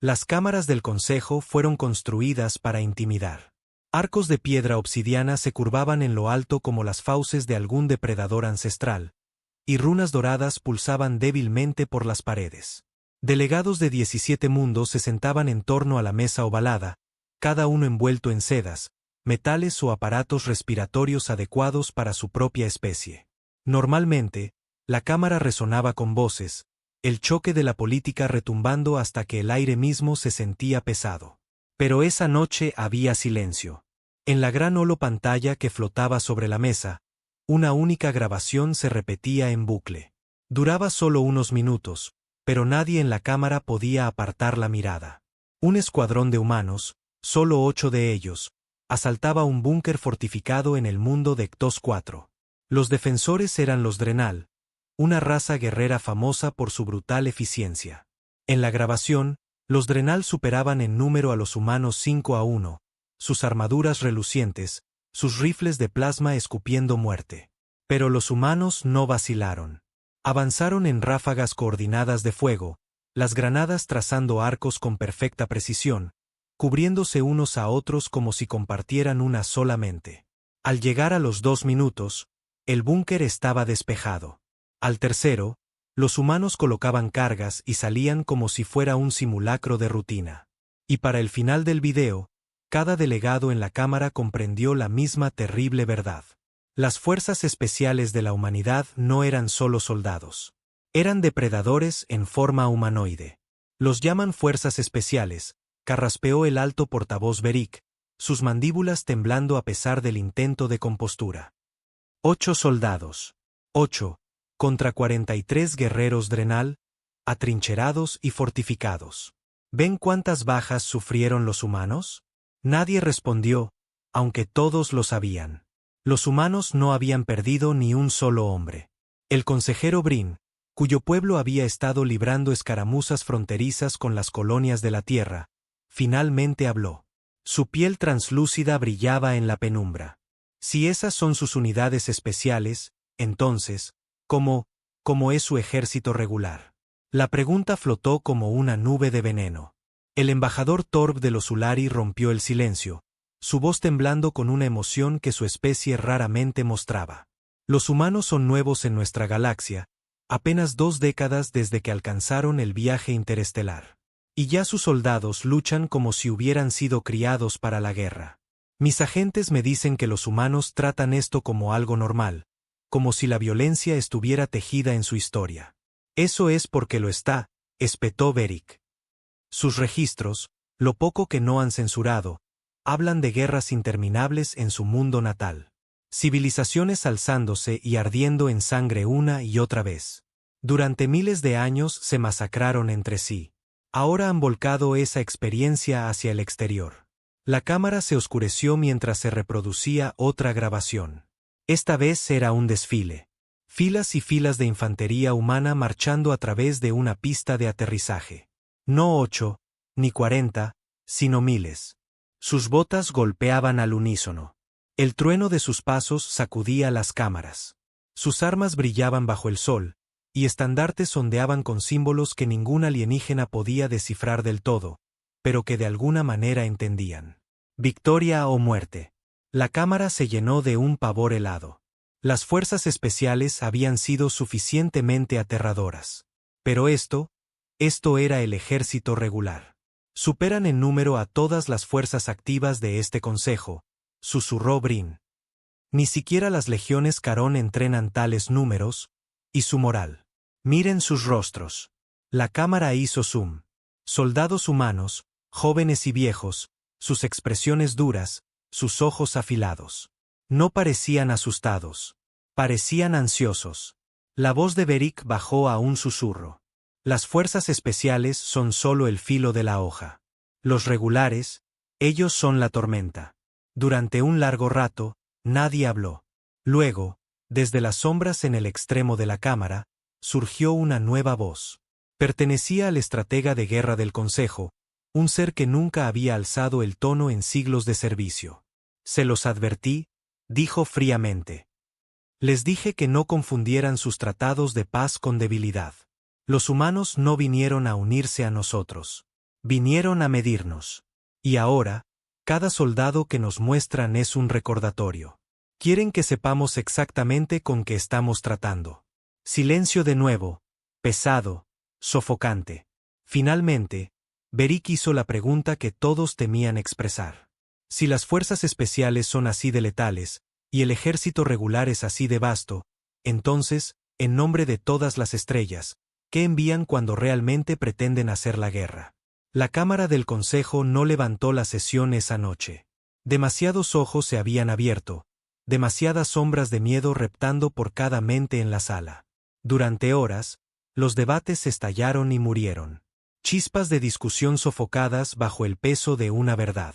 Las cámaras del Consejo fueron construidas para intimidar. Arcos de piedra obsidiana se curvaban en lo alto como las fauces de algún depredador ancestral, y runas doradas pulsaban débilmente por las paredes. Delegados de 17 mundos se sentaban en torno a la mesa ovalada, cada uno envuelto en sedas, metales o aparatos respiratorios adecuados para su propia especie. Normalmente, la cámara resonaba con voces, el choque de la política retumbando hasta que el aire mismo se sentía pesado. Pero esa noche había silencio. En la gran holopantalla que flotaba sobre la mesa, una única grabación se repetía en bucle. Duraba solo unos minutos, pero nadie en la cámara podía apartar la mirada. Un escuadrón de humanos, solo 8 de ellos, asaltaba un búnker fortificado en el mundo de Ctos 4. Los defensores eran los Drenal, una raza guerrera famosa por su brutal eficiencia. En la grabación, los Drenal superaban en número a los humanos 5-1, sus armaduras relucientes, sus rifles de plasma escupiendo muerte. Pero los humanos no vacilaron. Avanzaron en ráfagas coordinadas de fuego, las granadas trazando arcos con perfecta precisión, cubriéndose unos a otros como si compartieran una sola mente. Al llegar a los 2 minutos, el búnker estaba despejado. Al tercero, los humanos colocaban cargas y salían como si fuera un simulacro de rutina. Y para el final del video, cada delegado en la cámara comprendió la misma terrible verdad. Las fuerzas especiales de la humanidad no eran solo soldados. Eran depredadores en forma humanoide. Los llaman fuerzas especiales, carraspeó el alto portavoz Beric, sus mandíbulas temblando a pesar del intento de compostura. 8 soldados. 8, contra 43 guerreros Drenal, atrincherados y fortificados. ¿Ven cuántas bajas sufrieron los humanos? Nadie respondió, aunque todos lo sabían. Los humanos no habían perdido ni un solo hombre. El consejero Brin, cuyo pueblo había estado librando escaramuzas fronterizas con las colonias de la tierra, finalmente habló. Su piel translúcida brillaba en la penumbra. Si esas son sus unidades especiales, entonces, ¿cómo es su ejército regular? La pregunta flotó como una nube de veneno. El embajador Torb de los Ulari rompió el silencio, su voz temblando con una emoción que su especie raramente mostraba. Los humanos son nuevos en nuestra galaxia, apenas 2 décadas desde que alcanzaron el viaje interestelar. Y ya sus soldados luchan como si hubieran sido criados para la guerra. Mis agentes me dicen que los humanos tratan esto como algo normal, como si la violencia estuviera tejida en su historia. Eso es porque lo está, espetó Beric. Sus registros, lo poco que no han censurado, hablan de guerras interminables en su mundo natal. Civilizaciones alzándose y ardiendo en sangre una y otra vez. Durante miles de años se masacraron entre sí. Ahora han volcado esa experiencia hacia el exterior. La cámara se oscureció mientras se reproducía otra grabación. Esta vez era un desfile. Filas y filas de infantería humana marchando a través de una pista de aterrizaje. No 8, ni 40, sino miles. Sus botas golpeaban al unísono. El trueno de sus pasos sacudía las cámaras. Sus armas brillaban bajo el sol, y estandartes ondeaban con símbolos que ningún alienígena podía descifrar del todo, pero que de alguna manera entendían. Victoria o muerte. La cámara se llenó de un pavor helado. Las fuerzas especiales habían sido suficientemente aterradoras. Pero esto era el ejército regular. Superan en número a todas las fuerzas activas de este consejo, susurró Brin. Ni siquiera las legiones Carón entrenan tales números, y su moral. Miren sus rostros. La cámara hizo zoom. Soldados humanos, jóvenes y viejos, sus expresiones duras, sus ojos afilados. No parecían asustados. Parecían ansiosos. La voz de Beric bajó a un susurro. Las fuerzas especiales son solo el filo de la hoja. Los regulares, ellos son la tormenta. Durante un largo rato, nadie habló. Luego, desde las sombras en el extremo de la cámara, surgió una nueva voz. Pertenecía al estratega de guerra del Consejo, un ser que nunca había alzado el tono en siglos de servicio. Se los advertí, dijo fríamente. Les dije que no confundieran sus tratados de paz con debilidad. Los humanos no vinieron a unirse a nosotros. Vinieron a medirnos. Y ahora, cada soldado que nos muestran es un recordatorio. Quieren que sepamos exactamente con qué estamos tratando. Silencio de nuevo, pesado, sofocante. Finalmente, Beric hizo la pregunta que todos temían expresar. Si las fuerzas especiales son así de letales, y el ejército regular es así de vasto, entonces, en nombre de todas las estrellas, ¿qué envían cuando realmente pretenden hacer la guerra? La Cámara del Consejo no levantó la sesión esa noche. Demasiados ojos se habían abierto, demasiadas sombras de miedo reptando por cada mente en la sala. Durante horas, los debates estallaron y murieron. Chispas de discusión sofocadas bajo el peso de una verdad.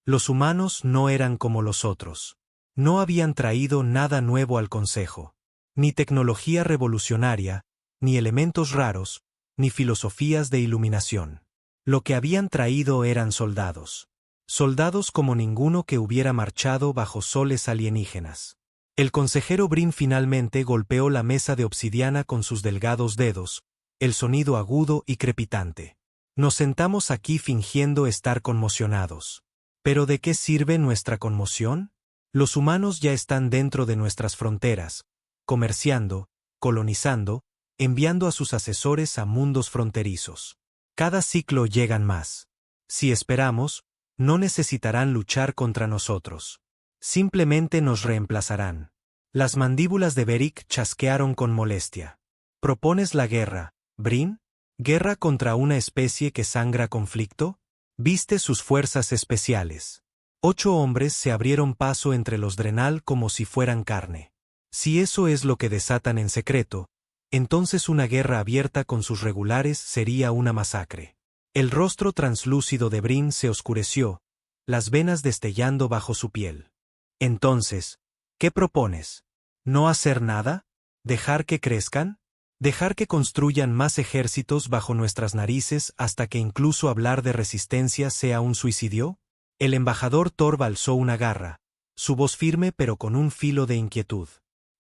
Los humanos no eran como los otros. No habían traído nada nuevo al Consejo. Ni tecnología revolucionaria, ni elementos raros, ni filosofías de iluminación. Lo que habían traído eran soldados. Soldados como ninguno que hubiera marchado bajo soles alienígenas. El consejero Brin finalmente golpeó la mesa de obsidiana con sus delgados dedos, el sonido agudo y crepitante. Nos sentamos aquí fingiendo estar conmocionados. ¿Pero de qué sirve nuestra conmoción? Los humanos ya están dentro de nuestras fronteras, comerciando, colonizando, enviando a sus asesores a mundos fronterizos. Cada ciclo llegan más. Si esperamos, no necesitarán luchar contra nosotros. Simplemente nos reemplazarán. Las mandíbulas de Beric chasquearon con molestia. ¿Propones la guerra, Brin? ¿Guerra contra una especie que sangra conflicto? Viste sus fuerzas especiales. 8 hombres se abrieron paso entre los Drenal como si fueran carne. Si eso es lo que desatan en secreto, entonces una guerra abierta con sus regulares sería una masacre. El rostro translúcido de Brin se oscureció, las venas destellando bajo su piel. Entonces, ¿qué propones? ¿No hacer nada? ¿Dejar que crezcan? ¿Dejar que construyan más ejércitos bajo nuestras narices hasta que incluso hablar de resistencia sea un suicidio? El embajador Torv alzó una garra, su voz firme pero con un filo de inquietud.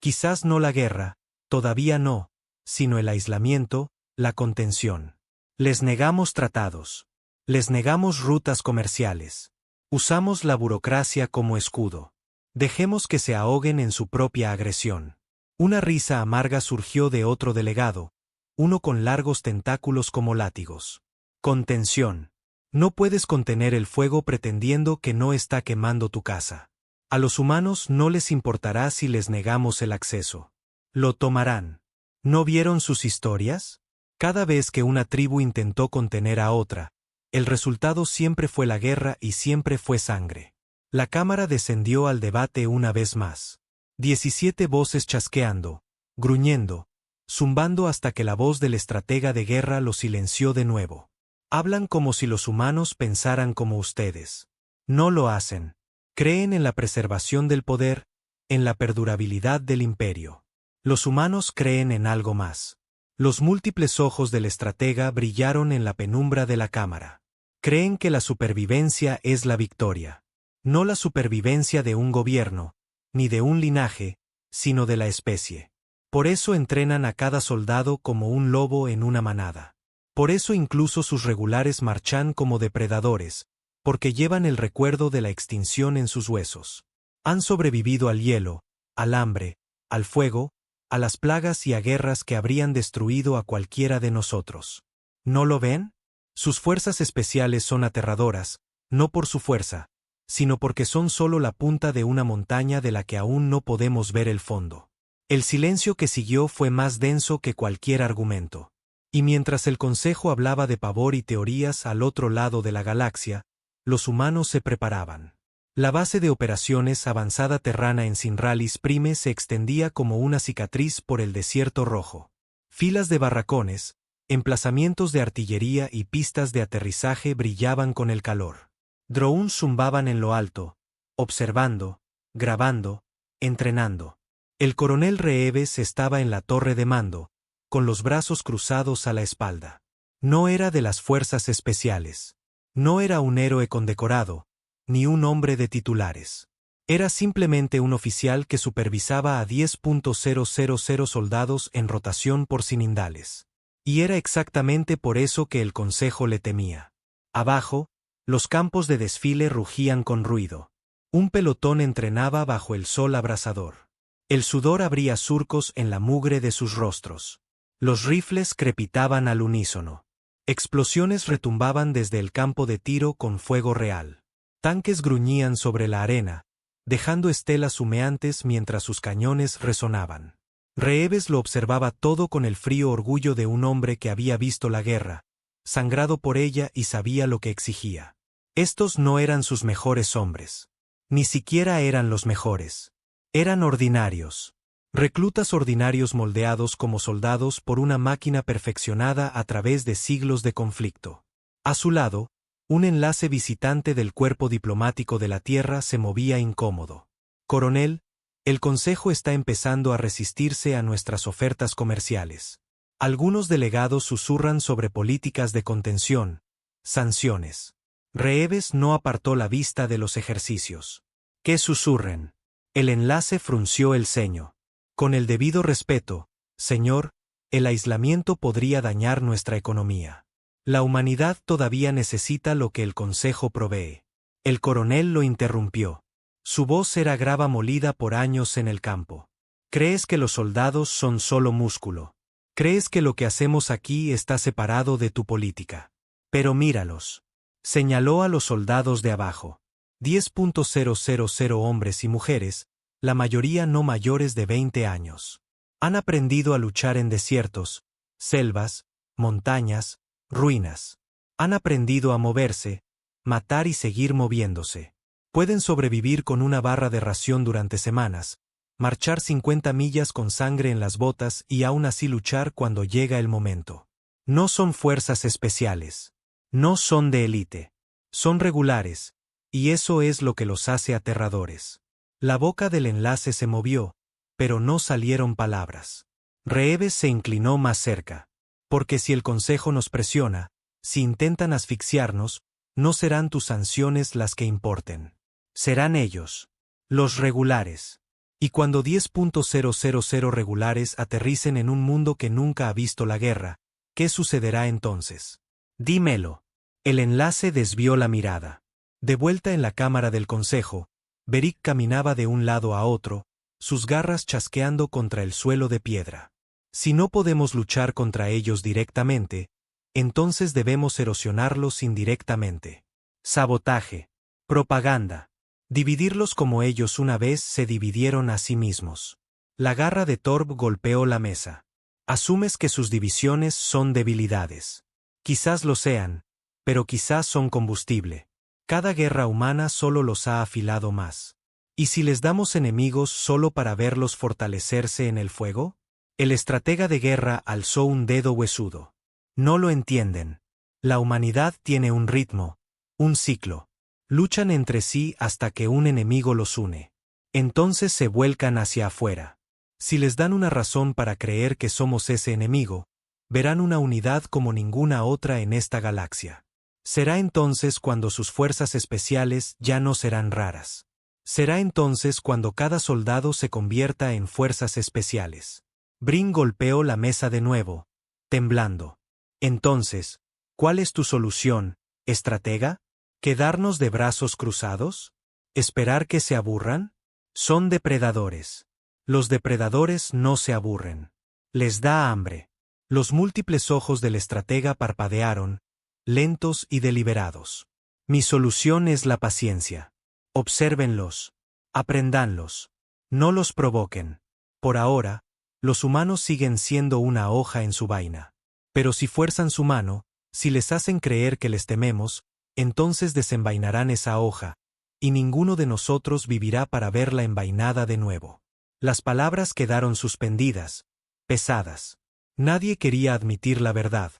Quizás no la guerra, todavía no, sino el aislamiento, la contención. Les negamos tratados. Les negamos rutas comerciales. Usamos la burocracia como escudo. Dejemos que se ahoguen en su propia agresión. Una risa amarga surgió de otro delegado, uno con largos tentáculos como látigos. Contención. No puedes contener el fuego pretendiendo que no está quemando tu casa. A los humanos no les importará si les negamos el acceso. Lo tomarán. ¿No vieron sus historias? Cada vez que una tribu intentó contener a otra, el resultado siempre fue la guerra y siempre fue sangre. La cámara descendió al debate una vez más. 17 voces chasqueando, gruñendo, zumbando hasta que la voz del estratega de guerra lo silenció de nuevo. Hablan como si los humanos pensaran como ustedes. No lo hacen. Creen en la preservación del poder, en la perdurabilidad del imperio. Los humanos creen en algo más. Los múltiples ojos del estratega brillaron en la penumbra de la cámara. Creen que la supervivencia es la victoria. No la supervivencia de un gobierno, ni de un linaje, sino de la especie. Por eso entrenan a cada soldado como un lobo en una manada. Por eso incluso sus regulares marchan como depredadores, porque llevan el recuerdo de la extinción en sus huesos. Han sobrevivido al hielo, al hambre, al fuego, a las plagas y a guerras que habrían destruido a cualquiera de nosotros. ¿No lo ven? Sus fuerzas especiales son aterradoras, no por su fuerza, sino porque son solo la punta de una montaña de la que aún no podemos ver el fondo. El silencio que siguió fue más denso que cualquier argumento. Y mientras el consejo hablaba de pavor y teorías al otro lado de la galaxia, los humanos se preparaban. La base de operaciones avanzada terrana en Sinralis Prime se extendía como una cicatriz por el desierto rojo. Filas de barracones, emplazamientos de artillería y pistas de aterrizaje brillaban con el calor. Drones zumbaban en lo alto, observando, grabando, entrenando. El coronel Reeves estaba en la torre de mando, con los brazos cruzados a la espalda. No era de las fuerzas especiales. No era un héroe condecorado, ni un hombre de titulares. Era simplemente un oficial que supervisaba a 10.000 soldados en rotación por sinindales. Y era exactamente por eso que el consejo le temía. Abajo, los campos de desfile rugían con ruido. Un pelotón entrenaba bajo el sol abrasador. El sudor abría surcos en la mugre de sus rostros. Los rifles crepitaban al unísono. Explosiones retumbaban desde el campo de tiro con fuego real. Tanques gruñían sobre la arena, dejando estelas humeantes mientras sus cañones resonaban. Reeves lo observaba todo con el frío orgullo de un hombre que había visto la guerra, sangrado por ella y sabía lo que exigía. Estos no eran sus mejores hombres. Ni siquiera eran los mejores. Eran ordinarios. Reclutas ordinarios moldeados como soldados por una máquina perfeccionada a través de siglos de conflicto. A su lado, un enlace visitante del cuerpo diplomático de la Tierra se movía incómodo. Coronel, el Consejo está empezando a resistirse a nuestras ofertas comerciales. Algunos delegados susurran sobre políticas de contención, sanciones. Reeves no apartó la vista de los ejercicios. ¿Qué susurren? El enlace frunció el ceño. Con el debido respeto, señor, el aislamiento podría dañar nuestra economía. La humanidad todavía necesita lo que el Consejo provee. El coronel lo interrumpió. Su voz era grava molida por años en el campo. ¿Crees que los soldados son solo músculo? ¿Crees que lo que hacemos aquí está separado de tu política? Pero míralos. Señaló a los soldados de abajo. 10.000 hombres y mujeres, la mayoría no mayores de 20 años. Han aprendido a luchar en desiertos, selvas, montañas, ruinas. Han aprendido a moverse, matar y seguir moviéndose. Pueden sobrevivir con una barra de ración durante semanas, marchar 50 millas con sangre en las botas y aún así luchar cuando llega el momento. No son fuerzas especiales. No son de élite. Son regulares, y eso es lo que los hace aterradores. La boca del enlace se movió, pero no salieron palabras. Reeves se inclinó más cerca. Porque si el Consejo nos presiona, si intentan asfixiarnos, no serán tus sanciones las que importen. Serán ellos. Los regulares. Y cuando 10.000 regulares aterricen en un mundo que nunca ha visto la guerra, ¿qué sucederá entonces? Dímelo. El enlace desvió la mirada. De vuelta en la cámara del Consejo, Beric caminaba de un lado a otro, sus garras chasqueando contra el suelo de piedra. Si no podemos luchar contra ellos directamente, entonces debemos erosionarlos indirectamente. Sabotaje. Propaganda. Dividirlos como ellos una vez se dividieron a sí mismos. La garra de Torb golpeó la mesa. Asumes que sus divisiones son debilidades. Quizás lo sean, pero quizás son combustible. Cada guerra humana solo los ha afilado más. ¿Y si les damos enemigos solo para verlos fortalecerse en el fuego? El estratega de guerra alzó un dedo huesudo. No lo entienden. La humanidad tiene un ritmo, un ciclo. Luchan entre sí hasta que un enemigo los une. Entonces se vuelcan hacia afuera. Si les dan una razón para creer que somos ese enemigo, verán una unidad como ninguna otra en esta galaxia. Será entonces cuando sus fuerzas especiales ya no serán raras. Será entonces cuando cada soldado se convierta en fuerzas especiales. Brin golpeó la mesa de nuevo, temblando. Entonces, ¿cuál es tu solución, estratega? ¿Quedarnos de brazos cruzados? ¿Esperar que se aburran? Son depredadores. Los depredadores no se aburren. Les da hambre. Los múltiples ojos del estratega parpadearon, lentos y deliberados. Mi solución es la paciencia. Obsérvenlos. Apréndanlos. No los provoquen. Por ahora, los humanos siguen siendo una hoja en su vaina. Pero si fuerzan su mano, si les hacen creer que les tememos, entonces desenvainarán esa hoja, y ninguno de nosotros vivirá para verla envainada de nuevo. Las palabras quedaron suspendidas, pesadas. Nadie quería admitir la verdad,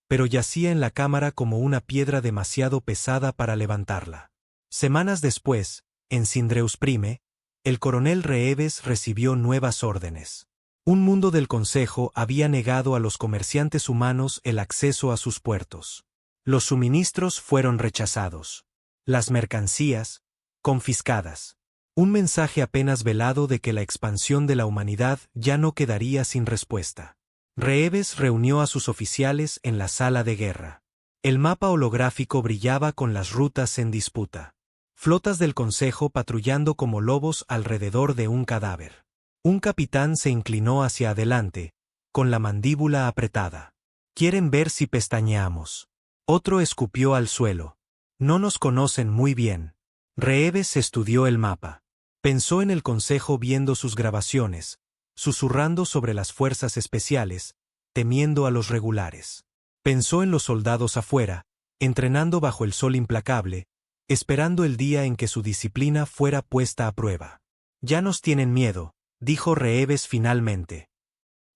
pero yacía en la cámara como una piedra demasiado pesada para levantarla. Semanas después, en Sindreus Prime, el coronel Reeves recibió nuevas órdenes. Un mundo del Consejo había negado a los comerciantes humanos el acceso a sus puertos. Los suministros fueron rechazados. Las mercancías, confiscadas. Un mensaje apenas velado de que la expansión de la humanidad ya no quedaría sin respuesta. Reeves reunió a sus oficiales en la sala de guerra. El mapa holográfico brillaba con las rutas en disputa. Flotas del Consejo patrullando como lobos alrededor de un cadáver. Un capitán se inclinó hacia adelante, con la mandíbula apretada. «Quieren ver si pestañeamos». Otro escupió al suelo. «No nos conocen muy bien». Reeves estudió el mapa. Pensó en el Consejo viendo sus grabaciones, susurrando sobre las fuerzas especiales, temiendo a los regulares. Pensó en los soldados afuera, entrenando bajo el sol implacable, esperando el día en que su disciplina fuera puesta a prueba. «Ya nos tienen miedo», dijo Reeves finalmente.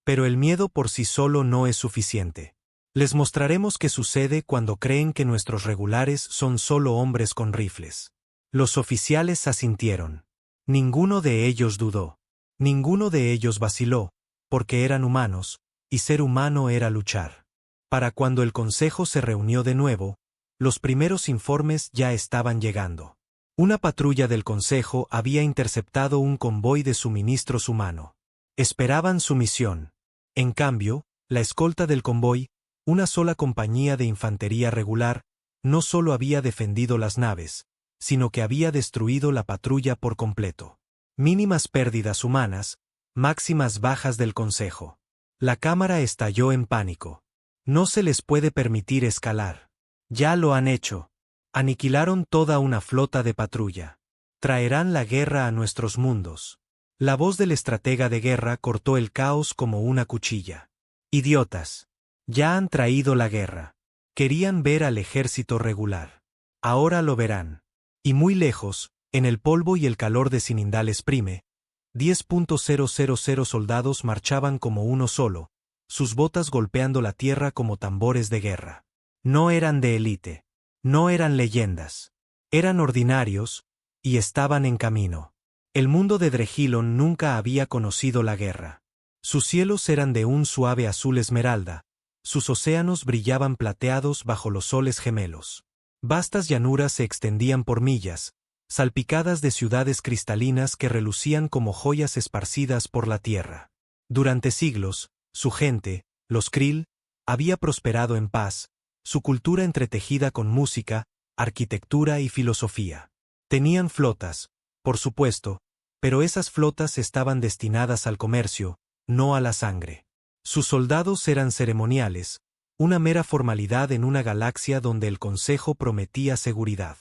«Pero el miedo por sí solo no es suficiente. Les mostraremos qué sucede cuando creen que nuestros regulares son solo hombres con rifles». Los oficiales asintieron. Ninguno de ellos dudó. Ninguno de ellos vaciló, porque eran humanos, y ser humano era luchar. Para cuando el Consejo se reunió de nuevo, los primeros informes ya estaban llegando. Una patrulla del Consejo había interceptado un convoy de suministros humano. Esperaban su misión. En cambio, la escolta del convoy, una sola compañía de infantería regular, no solo había defendido las naves, sino que había destruido la patrulla por completo. Mínimas pérdidas humanas, máximas bajas del Consejo. La Cámara estalló en pánico. No se les puede permitir escalar. Ya lo han hecho. Aniquilaron toda una flota de patrulla. Traerán la guerra a nuestros mundos. La voz del estratega de guerra cortó el caos como una cuchilla. Idiotas. Ya han traído la guerra. Querían ver al ejército regular. Ahora lo verán. Y muy lejos, en el polvo y el calor de Sinindales Prime, 10.000 soldados marchaban como uno solo, sus botas golpeando la tierra como tambores de guerra. No eran de élite. No eran leyendas. Eran ordinarios, y estaban en camino. El mundo de Drehilon nunca había conocido la guerra. Sus cielos eran de un suave azul esmeralda, sus océanos brillaban plateados bajo los soles gemelos. Vastas llanuras se extendían por millas, salpicadas de ciudades cristalinas que relucían como joyas esparcidas por la tierra. Durante siglos, su gente, los Krill, había prosperado en paz, su cultura entretejida con música, arquitectura y filosofía. Tenían flotas, por supuesto, pero esas flotas estaban destinadas al comercio, no a la sangre. Sus soldados eran ceremoniales, una mera formalidad en una galaxia donde el Consejo prometía seguridad.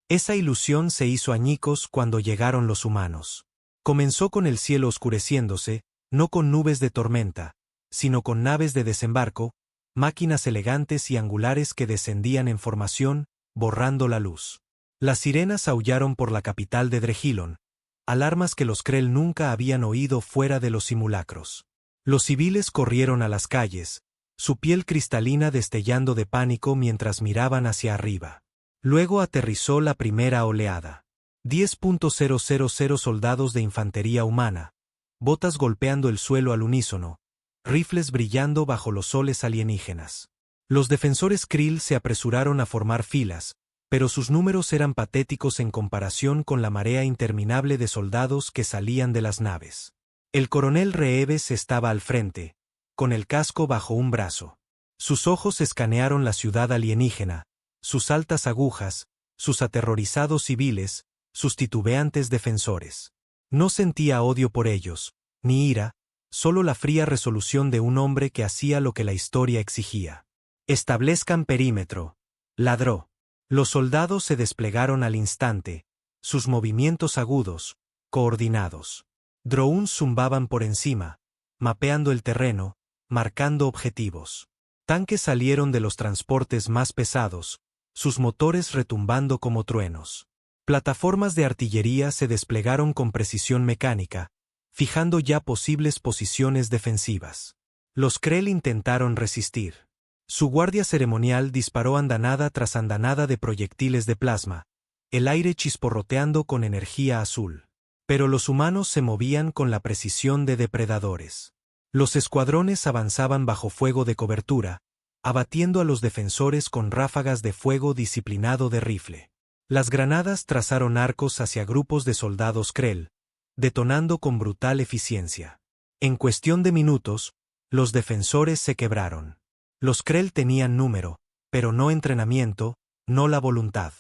Esa ilusión se hizo añicos cuando llegaron los humanos. Comenzó con el cielo oscureciéndose, no con nubes de tormenta, sino con naves de desembarco, máquinas elegantes y angulares que descendían en formación, borrando la luz. Las sirenas aullaron por la capital de Drehilon, alarmas que los Krell nunca habían oído fuera de los simulacros. Los civiles corrieron a las calles, su piel cristalina destellando de pánico mientras miraban hacia arriba. Luego aterrizó la primera oleada. 10.000 soldados de infantería humana, botas golpeando el suelo al unísono, rifles brillando bajo los soles alienígenas. Los defensores Krill se apresuraron a formar filas, pero sus números eran patéticos en comparación con la marea interminable de soldados que salían de las naves. El coronel Reeves estaba al frente, con el casco bajo un brazo. Sus ojos escanearon la ciudad alienígena, sus altas agujas, sus aterrorizados civiles, sus titubeantes defensores. No sentía odio por ellos, ni ira, solo la fría resolución de un hombre que hacía lo que la historia exigía. «Establezcan perímetro», ladró. Los soldados se desplegaron al instante, sus movimientos agudos, coordinados. Drones zumbaban por encima, mapeando el terreno, marcando objetivos. Tanques salieron de los transportes más pesados, sus motores retumbando como truenos. Plataformas de artillería se desplegaron con precisión mecánica, fijando ya posibles posiciones defensivas. Los Krell intentaron resistir. Su guardia ceremonial disparó andanada tras andanada de proyectiles de plasma, el aire chisporroteando con energía azul. Pero los humanos se movían con la precisión de depredadores. Los escuadrones avanzaban bajo fuego de cobertura, abatiendo a los defensores con ráfagas de fuego disciplinado de rifle. Las granadas trazaron arcos hacia grupos de soldados Krell, detonando con brutal eficiencia. En cuestión de minutos, los defensores se quebraron. Los Krell tenían número, pero no entrenamiento, no la voluntad.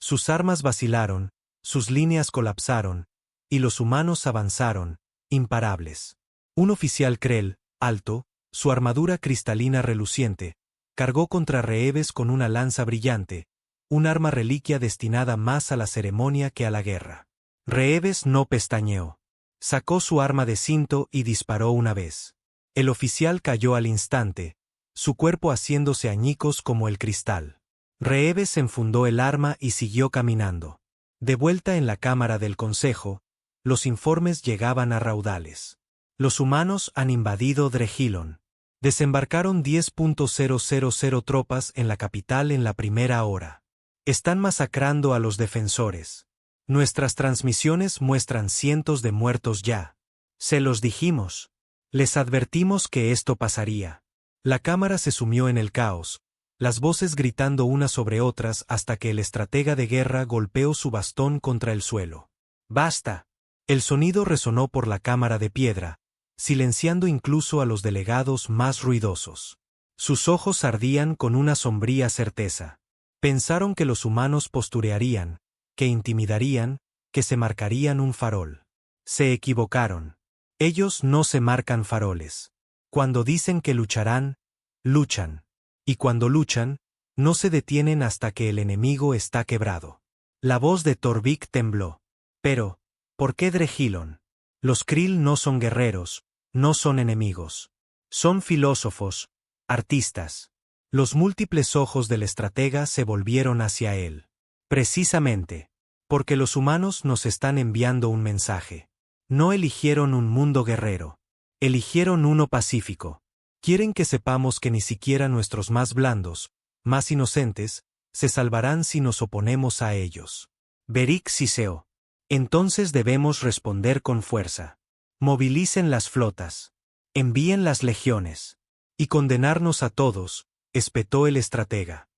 Sus armas vacilaron, sus líneas colapsaron, y los humanos avanzaron, imparables. Un oficial Krell, alto, su armadura cristalina reluciente, cargó contra Reeves con una lanza brillante, un arma reliquia destinada más a la ceremonia que a la guerra. Reeves no pestañeó. Sacó su arma de cinto y disparó una vez. El oficial cayó al instante, su cuerpo haciéndose añicos como el cristal. Reeves enfundó el arma y siguió caminando. De vuelta en la cámara del consejo, los informes llegaban a raudales. Los humanos han invadido Drehilon. Desembarcaron 10.000 tropas en la capital en la primera hora. Están masacrando a los defensores. Nuestras transmisiones muestran cientos de muertos ya. Se los dijimos. Les advertimos que esto pasaría. La cámara se sumió en el caos, las voces gritando unas sobre otras hasta que el estratega de guerra golpeó su bastón contra el suelo. ¡Basta! El sonido resonó por la cámara de piedra, silenciando incluso a los delegados más ruidosos. Sus ojos ardían con una sombría certeza. Pensaron que los humanos posturearían, que intimidarían, que se marcarían un farol. Se equivocaron. Ellos no se marcan faroles. Cuando dicen que lucharán, luchan. Y cuando luchan, no se detienen hasta que el enemigo está quebrado. La voz de Torvik tembló. Pero, ¿por qué Drehilon? Los Krill no son guerreros, no son enemigos. Son filósofos, artistas. Los múltiples ojos del estratega se volvieron hacia él. Precisamente, porque los humanos nos están enviando un mensaje. No eligieron un mundo guerrero. Eligieron uno pacífico. Quieren que sepamos que ni siquiera nuestros más blandos, más inocentes, se salvarán si nos oponemos a ellos. Beric Siseo. Entonces debemos responder con fuerza. Movilicen las flotas. Envíen las legiones. Y condenarnos a todos, espetó el estratega.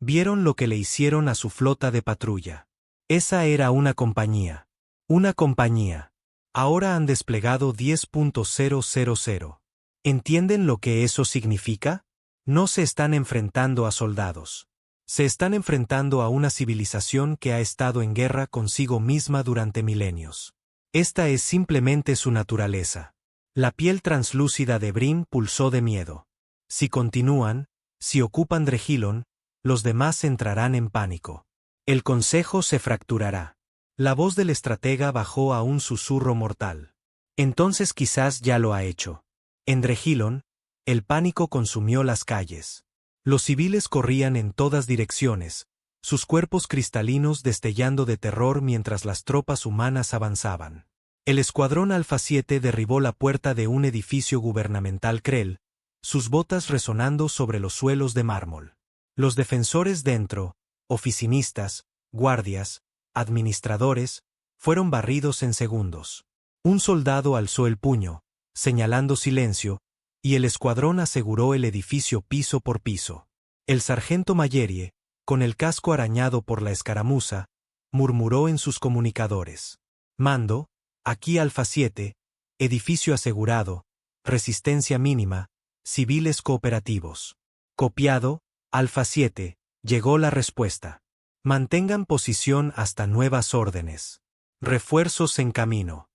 Vieron lo que le hicieron a su flota de patrulla. Esa era una compañía. Una compañía. Ahora han desplegado 10.000. ¿Entienden lo que eso significa? No se están enfrentando a soldados. Se están enfrentando a una civilización que ha estado en guerra consigo misma durante milenios. Esta es simplemente su naturaleza. La piel translúcida de Brim pulsó de miedo. Si continúan, si ocupan Drehilon, los demás entrarán en pánico. El consejo se fracturará. La voz del estratega bajó a un susurro mortal. Entonces quizás ya lo ha hecho. En Drehilon, el pánico consumió las calles. Los civiles corrían en todas direcciones, sus cuerpos cristalinos destellando de terror mientras las tropas humanas avanzaban. El escuadrón Alfa 7 derribó la puerta de un edificio gubernamental Krell, sus botas resonando sobre los suelos de mármol. Los defensores dentro, oficinistas, guardias, administradores, fueron barridos en segundos. Un soldado alzó el puño, señalando silencio, y el escuadrón aseguró el edificio piso por piso. El sargento Mayerie, con el casco arañado por la escaramuza, murmuró en sus comunicadores. Mando, aquí Alfa 7, edificio asegurado, resistencia mínima, civiles cooperativos. Copiado, Alfa 7, llegó la respuesta. Mantengan posición hasta nuevas órdenes. Refuerzos en camino.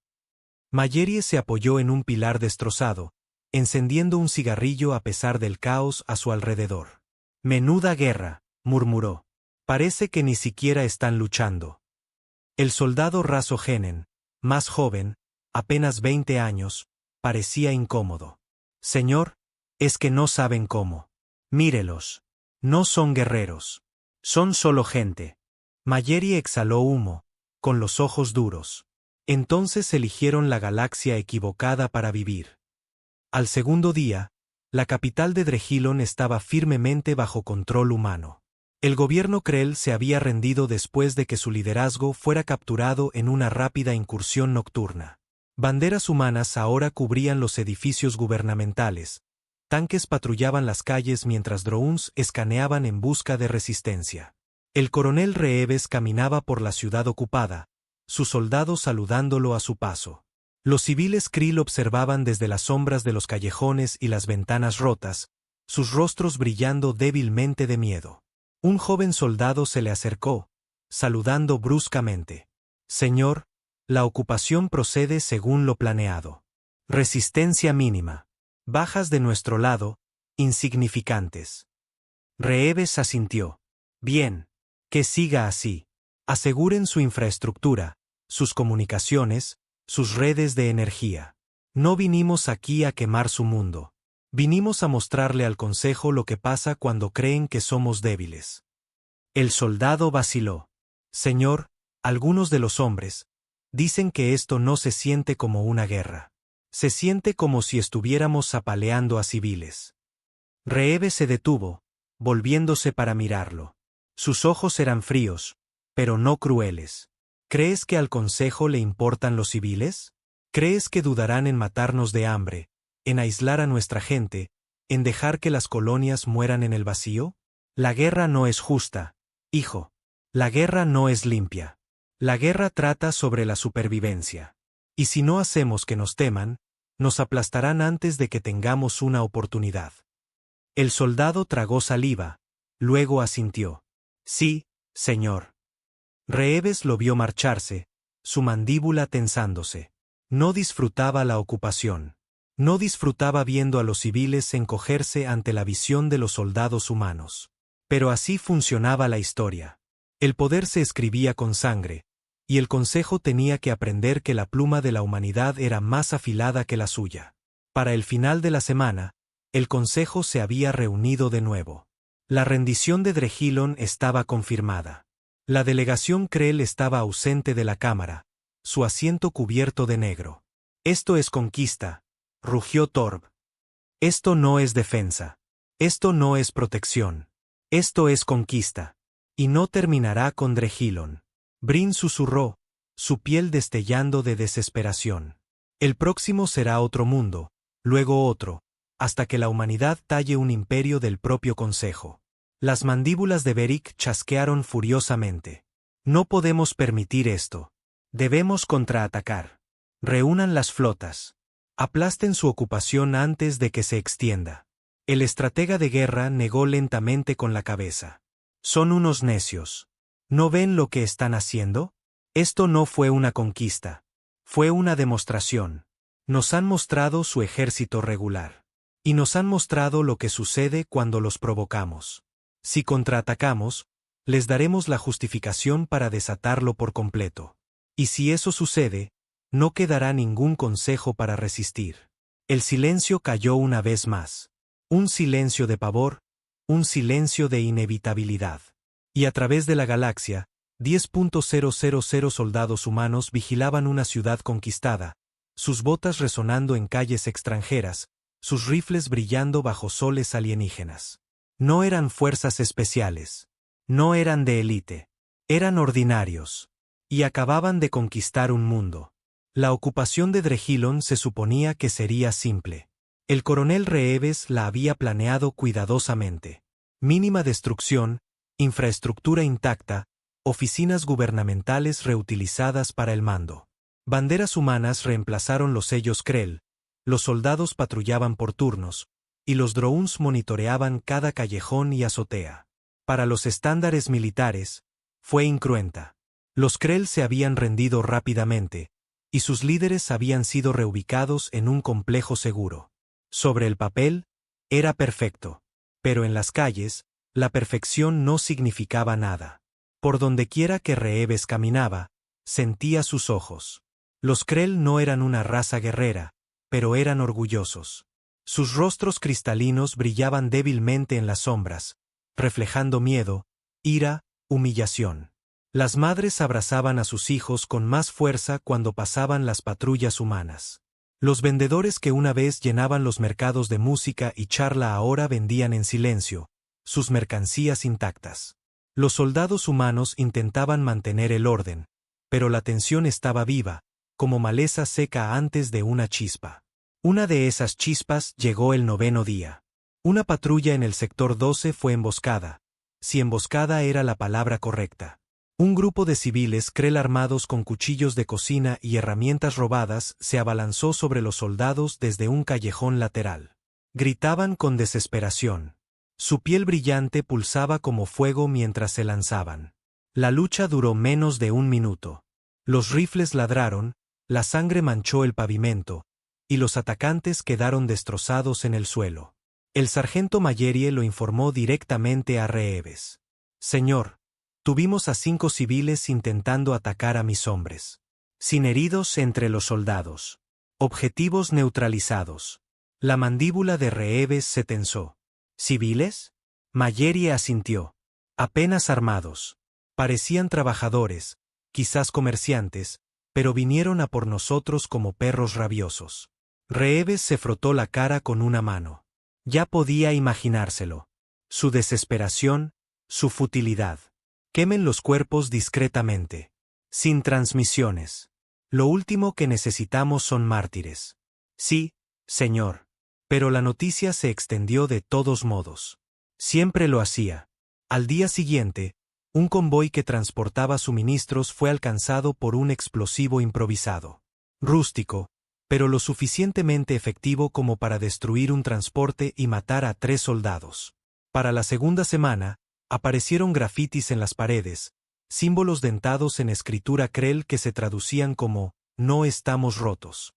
Mayerie se apoyó en un pilar destrozado, encendiendo un cigarrillo a pesar del caos a su alrededor. Menuda guerra, murmuró. Parece que ni siquiera están luchando. El soldado raso Genen, más joven, apenas 20 años, parecía incómodo. Señor, es que no saben cómo. Mírelos. No son guerreros. Son solo gente. Mayerie exhaló humo, con los ojos duros. Entonces eligieron la galaxia equivocada para vivir. Al segundo día, la capital de Drehilon estaba firmemente bajo control humano. El gobierno Krell se había rendido después de que su liderazgo fuera capturado en una rápida incursión nocturna. Banderas humanas ahora cubrían los edificios gubernamentales, tanques patrullaban las calles mientras drones escaneaban en busca de resistencia. El coronel Reeves caminaba por la ciudad ocupada, sus soldados saludándolo a su paso. Los civiles Krill observaban desde las sombras de los callejones y las ventanas rotas, sus rostros brillando débilmente de miedo. Un joven soldado se le acercó, saludando bruscamente. Señor, la ocupación procede según lo planeado. Resistencia mínima. Bajas de nuestro lado, insignificantes. Reeves asintió. Bien. Que siga así. Aseguren su infraestructura, sus comunicaciones, sus redes de energía. No vinimos aquí a quemar su mundo. Vinimos a mostrarle al Consejo lo que pasa cuando creen que somos débiles. El soldado vaciló. Señor, algunos de los hombres dicen que esto no se siente como una guerra. Se siente como si estuviéramos apaleando a civiles. Reeves se detuvo, volviéndose para mirarlo. Sus ojos eran fríos, pero no crueles. ¿Crees que al Consejo le importan los civiles? ¿Crees que dudarán en matarnos de hambre, en aislar a nuestra gente, en dejar que las colonias mueran en el vacío? La guerra no es justa, hijo. La guerra no es limpia. La guerra trata sobre la supervivencia. Y si no hacemos que nos teman, nos aplastarán antes de que tengamos una oportunidad. El soldado tragó saliva, luego asintió. Sí, señor. Reeves lo vio marcharse, su mandíbula tensándose. No disfrutaba la ocupación. No disfrutaba viendo a los civiles encogerse ante la visión de los soldados humanos. Pero así funcionaba la historia. El poder se escribía con sangre, y el Consejo tenía que aprender que la pluma de la humanidad era más afilada que la suya. Para el final de la semana, el Consejo se había reunido de nuevo. La rendición de Drehillon estaba confirmada. La delegación Krell estaba ausente de la Cámara, su asiento cubierto de negro. Esto es conquista, rugió Torb. Esto no es defensa. Esto no es protección. Esto es conquista. Y no terminará con Drehillon. Brin susurró, su piel destellando de desesperación. El próximo será otro mundo, luego otro, hasta que la humanidad talle un imperio del propio Consejo. Las mandíbulas de Beric chasquearon furiosamente. No podemos permitir esto. Debemos contraatacar. Reúnan las flotas. Aplasten su ocupación antes de que se extienda. El estratega de guerra negó lentamente con la cabeza. Son unos necios. ¿No ven lo que están haciendo? Esto no fue una conquista. Fue una demostración. Nos han mostrado su ejército regular. Y nos han mostrado lo que sucede cuando los provocamos. Si contraatacamos, les daremos la justificación para desatarlo por completo. Y si eso sucede, no quedará ningún consejo para resistir. El silencio cayó una vez más. Un silencio de pavor, un silencio de inevitabilidad. Y a través de la galaxia, 10.000 soldados humanos vigilaban una ciudad conquistada, sus botas resonando en calles extranjeras, sus rifles brillando bajo soles alienígenas. No eran fuerzas especiales. No eran de élite. Eran ordinarios. Y acababan de conquistar un mundo. La ocupación de Drehillon se suponía que sería simple. El coronel Reeves la había planeado cuidadosamente. Mínima destrucción, infraestructura intacta, oficinas gubernamentales reutilizadas para el mando. Banderas humanas reemplazaron los sellos Krell, los soldados patrullaban por turnos, y los drones monitoreaban cada callejón y azotea. Para los estándares militares, fue incruenta. Los Krell se habían rendido rápidamente, y sus líderes habían sido reubicados en un complejo seguro. Sobre el papel, era perfecto. Pero en las calles, la perfección no significaba nada. Por dondequiera que Reeves caminaba, sentía sus ojos. Los Krell no eran una raza guerrera, pero eran orgullosos. Sus rostros cristalinos brillaban débilmente en las sombras, reflejando miedo, ira, humillación. Las madres abrazaban a sus hijos con más fuerza cuando pasaban las patrullas humanas. Los vendedores que una vez llenaban los mercados de música y charla ahora vendían en silencio, sus mercancías intactas. Los soldados humanos intentaban mantener el orden, pero la tensión estaba viva, como maleza seca antes de una chispa. Una de esas chispas llegó el 9º día. Una patrulla en el sector 12 fue emboscada, si emboscada era la palabra correcta. Un grupo de civiles Krell armados con cuchillos de cocina y herramientas robadas se abalanzó sobre los soldados desde un callejón lateral. Gritaban con desesperación. Su piel brillante pulsaba como fuego mientras se lanzaban. La lucha duró menos de un minuto. Los rifles ladraron, la sangre manchó el pavimento, y los atacantes quedaron destrozados en el suelo. El sargento Mallerie lo informó directamente a Reeves. Señor, tuvimos a 5 civiles intentando atacar a mis hombres. Sin heridos entre los soldados. Objetivos neutralizados. La mandíbula de Reeves se tensó. ¿Civiles? Mallerie asintió. Apenas armados. Parecían trabajadores, quizás comerciantes, pero vinieron a por nosotros como perros rabiosos. Reeves se frotó la cara con una mano. Ya podía imaginárselo. Su desesperación, su futilidad. Quemen los cuerpos discretamente. Sin transmisiones. Lo último que necesitamos son mártires. Sí, señor. Pero la noticia se extendió de todos modos. Siempre lo hacía. Al día siguiente, un convoy que transportaba suministros fue alcanzado por un explosivo improvisado. Rústico, pero lo suficientemente efectivo como para destruir un transporte y matar a 3 soldados. Para la segunda semana, aparecieron grafitis en las paredes, símbolos dentados en escritura Krell que se traducían como «No estamos rotos».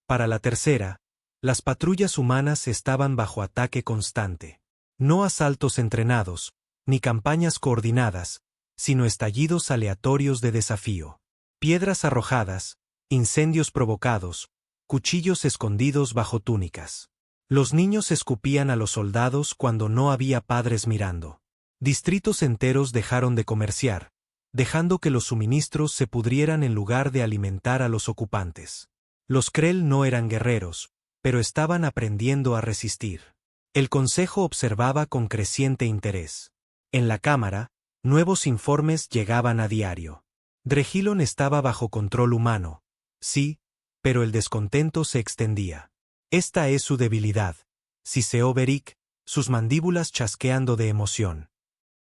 Para la tercera, las patrullas humanas estaban bajo ataque constante. No asaltos entrenados, ni campañas coordinadas, sino estallidos aleatorios de desafío. Piedras arrojadas, incendios provocados, cuchillos escondidos bajo túnicas. Los niños escupían a los soldados cuando no había padres mirando. Distritos enteros dejaron de comerciar, dejando que los suministros se pudrieran en lugar de alimentar a los ocupantes. Los Krell no eran guerreros, pero estaban aprendiendo a resistir. El Consejo observaba con creciente interés. En la Cámara, nuevos informes llegaban a diario. Drehilon estaba bajo control humano. Sí, pero el descontento se extendía. Esta es su debilidad, siseó Beric, sus mandíbulas chasqueando de emoción.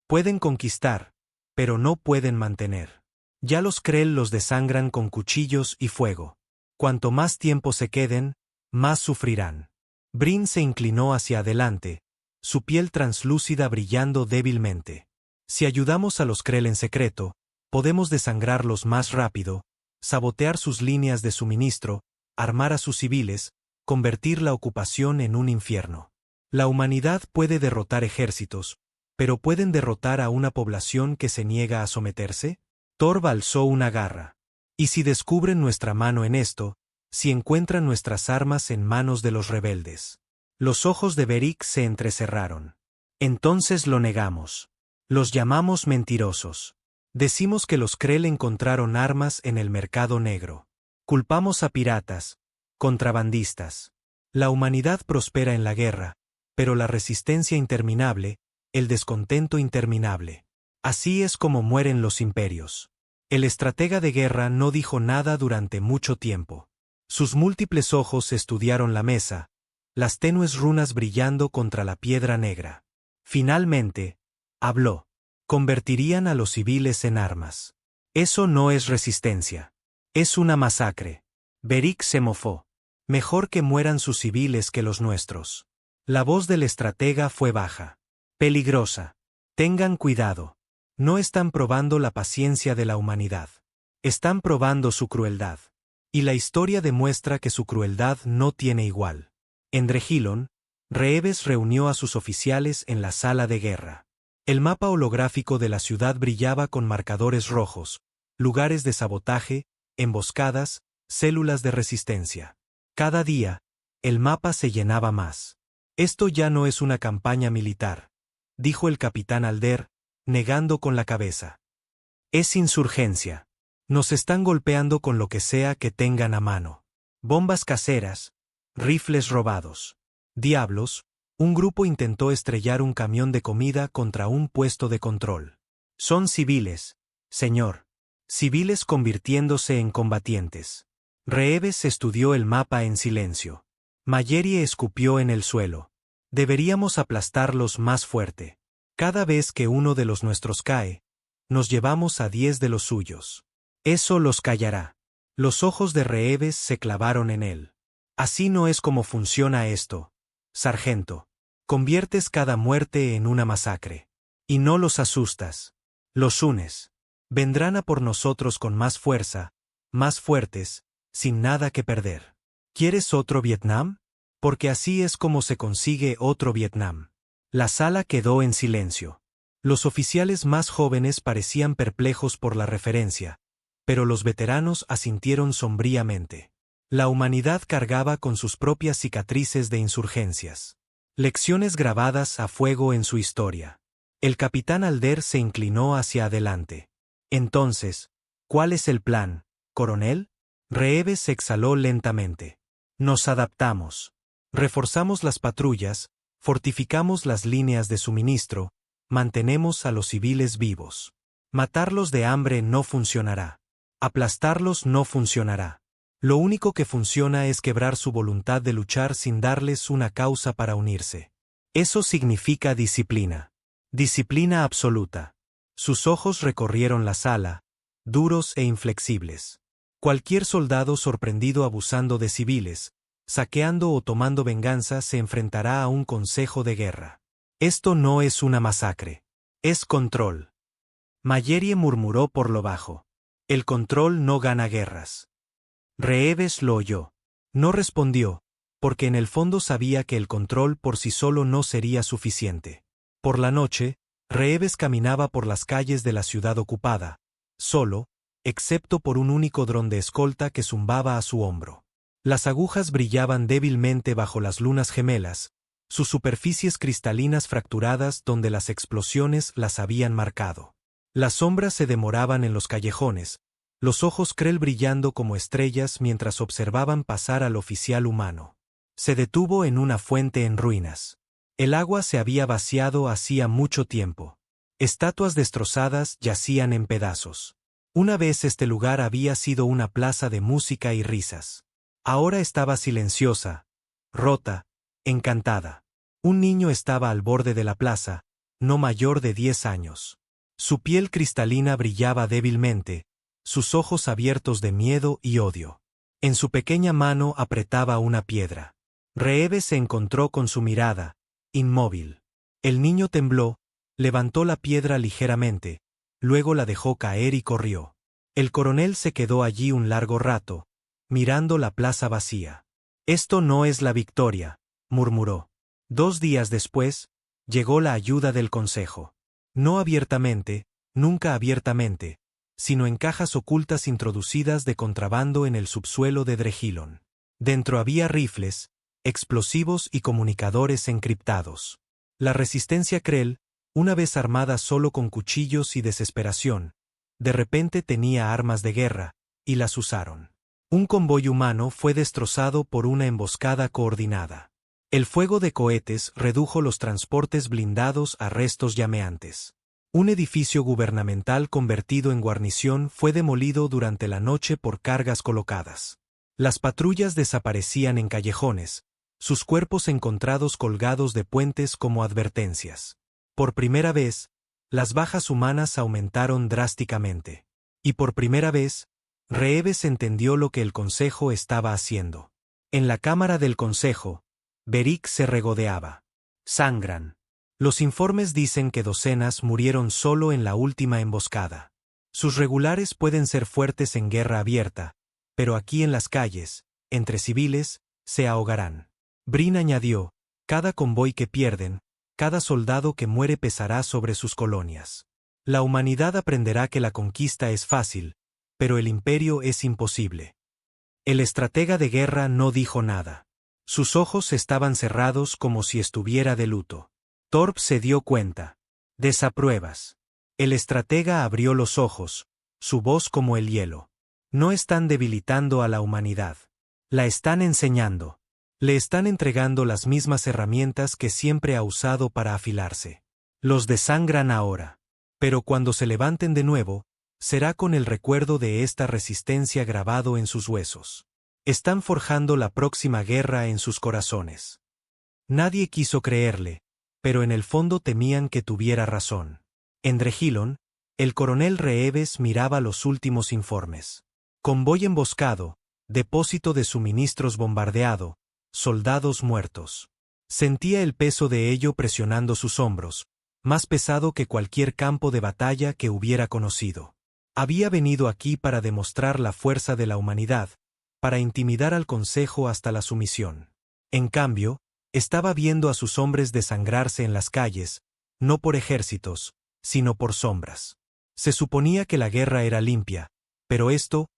Pueden conquistar, pero no pueden mantener. Ya los Krell los desangran con cuchillos y fuego. Cuanto más tiempo se queden, más sufrirán. Brin se inclinó hacia adelante, su piel translúcida brillando débilmente. Si ayudamos a los Krell en secreto, podemos desangrarlos más rápido, sabotear sus líneas de suministro, armar a sus civiles, convertir la ocupación en un infierno. La humanidad puede derrotar ejércitos, pero ¿pueden derrotar a una población que se niega a someterse? Torv alzó una garra. ¿Y si descubren nuestra mano en esto, si encuentran nuestras armas en manos de los rebeldes? Los ojos de Beric se entrecerraron. Entonces lo negamos. Los llamamos mentirosos. Decimos que los Krell encontraron armas en el mercado negro. Culpamos a piratas, contrabandistas. La humanidad prospera en la guerra, pero la resistencia interminable, el descontento interminable. Así es como mueren los imperios. El estratega de guerra no dijo nada durante mucho tiempo. Sus múltiples ojos estudiaron la mesa, las tenues runas brillando contra la piedra negra. Finalmente, habló. Convertirían a los civiles en armas. Eso no es resistencia. Es una masacre. Beric se mofó. Mejor que mueran sus civiles que los nuestros. La voz del estratega fue baja. Peligrosa. Tengan cuidado. No están probando la paciencia de la humanidad. Están probando su crueldad. Y la historia demuestra que su crueldad no tiene igual. En Drehilon, Reeves reunió a sus oficiales en la sala de guerra. El mapa holográfico de la ciudad brillaba con marcadores rojos, lugares de sabotaje, emboscadas, células de resistencia. Cada día, el mapa se llenaba más. Esto ya no es una campaña militar, dijo el capitán Alder, negando con la cabeza. Es insurgencia. Nos están golpeando con lo que sea que tengan a mano. Bombas caseras, rifles robados. Diablos. Un grupo intentó estrellar un camión de comida contra un puesto de control. Son civiles, señor. Civiles convirtiéndose en combatientes. Reeves estudió el mapa en silencio. Mallerie escupió en el suelo. Deberíamos aplastarlos más fuerte. Cada vez que uno de los nuestros cae, nos llevamos a 10 de los suyos. Eso los callará. Los ojos de Reeves se clavaron en él. Así no es como funciona esto, sargento. Conviertes cada muerte en una masacre. Y no los asustas. Los unes. Vendrán a por nosotros con más fuerza, más fuertes, sin nada que perder. ¿Quieres otro Vietnam? Porque así es como se consigue otro Vietnam. La sala quedó en silencio. Los oficiales más jóvenes parecían perplejos por la referencia, pero los veteranos asintieron sombríamente. La humanidad cargaba con sus propias cicatrices de insurgencias. Lecciones grabadas a fuego en su historia. El capitán Alder se inclinó hacia adelante. Entonces, ¿cuál es el plan, coronel? Reeves exhaló lentamente. Nos adaptamos. Reforzamos las patrullas, fortificamos las líneas de suministro, mantenemos a los civiles vivos. Matarlos de hambre no funcionará. Aplastarlos no funcionará. Lo único que funciona es quebrar su voluntad de luchar sin darles una causa para unirse. Eso significa disciplina. Disciplina absoluta. Sus ojos recorrieron la sala, duros e inflexibles. Cualquier soldado sorprendido abusando de civiles, saqueando o tomando venganza se enfrentará a un consejo de guerra. Esto no es una masacre. Es control. Mayerie murmuró por lo bajo. El control no gana guerras. Reeves lo oyó. No respondió, porque en el fondo sabía que el control por sí solo no sería suficiente. Por la noche, Reeves caminaba por las calles de la ciudad ocupada, solo, excepto por un único dron de escolta que zumbaba a su hombro. Las agujas brillaban débilmente bajo las lunas gemelas, sus superficies cristalinas fracturadas donde las explosiones las habían marcado. Las sombras se demoraban en los callejones, los ojos Krell brillando como estrellas mientras observaban pasar al oficial humano. Se detuvo en una fuente en ruinas. El agua se había vaciado hacía mucho tiempo. Estatuas destrozadas yacían en pedazos. Una vez este lugar había sido una plaza de música y risas. Ahora estaba silenciosa, rota, encantada. Un niño estaba al borde de la plaza, no mayor de 10 años. Su piel cristalina brillaba débilmente, sus ojos abiertos de miedo y odio. En su pequeña mano apretaba una piedra. Reeves se encontró con su mirada, inmóvil. El niño tembló, levantó la piedra ligeramente, luego la dejó caer y corrió. El coronel se quedó allí un largo rato, mirando la plaza vacía. Esto no es la victoria, murmuró. 2 días después, llegó la ayuda del consejo. No abiertamente, nunca abiertamente, sino en cajas ocultas introducidas de contrabando en el subsuelo de Drejilon. Dentro había rifles, explosivos y comunicadores encriptados. La resistencia Krell, una vez armada solo con cuchillos y desesperación, de repente tenía armas de guerra, y las usaron. Un convoy humano fue destrozado por una emboscada coordinada. El fuego de cohetes redujo los transportes blindados a restos llameantes. Un edificio gubernamental convertido en guarnición fue demolido durante la noche por cargas colocadas. Las patrullas desaparecían en callejones, sus cuerpos encontrados colgados de puentes como advertencias. Por primera vez, las bajas humanas aumentaron drásticamente. Y por primera vez, Reeves entendió lo que el consejo estaba haciendo. En la cámara del consejo, Beric se regodeaba. Sangran. Los informes dicen que docenas murieron solo en la última emboscada. Sus regulares pueden ser fuertes en guerra abierta, pero aquí en las calles, entre civiles, se ahogarán. Brin añadió, cada convoy que pierden, cada soldado que muere pesará sobre sus colonias. La humanidad aprenderá que la conquista es fácil, pero el imperio es imposible. El estratega de guerra no dijo nada. Sus ojos estaban cerrados como si estuviera de luto. Torp se dio cuenta. Desapruebas. El estratega abrió los ojos, su voz como el hielo. No están debilitando a la humanidad. La están enseñando. Le están entregando las mismas herramientas que siempre ha usado para afilarse. Los desangran ahora. Pero cuando se levanten de nuevo, será con el recuerdo de esta resistencia grabado en sus huesos. Están forjando la próxima guerra en sus corazones. Nadie quiso creerle, pero en el fondo temían que tuviera razón. En Drejilon, el coronel Reeves miraba los últimos informes. Convoy emboscado, depósito de suministros bombardeado, soldados muertos. Sentía el peso de ello presionando sus hombros, más pesado que cualquier campo de batalla que hubiera conocido. Había venido aquí para demostrar la fuerza de la humanidad, para intimidar al Consejo hasta la sumisión. En cambio, estaba viendo a sus hombres desangrarse en las calles, no por ejércitos, sino por sombras. Se suponía que la guerra era limpia, pero esto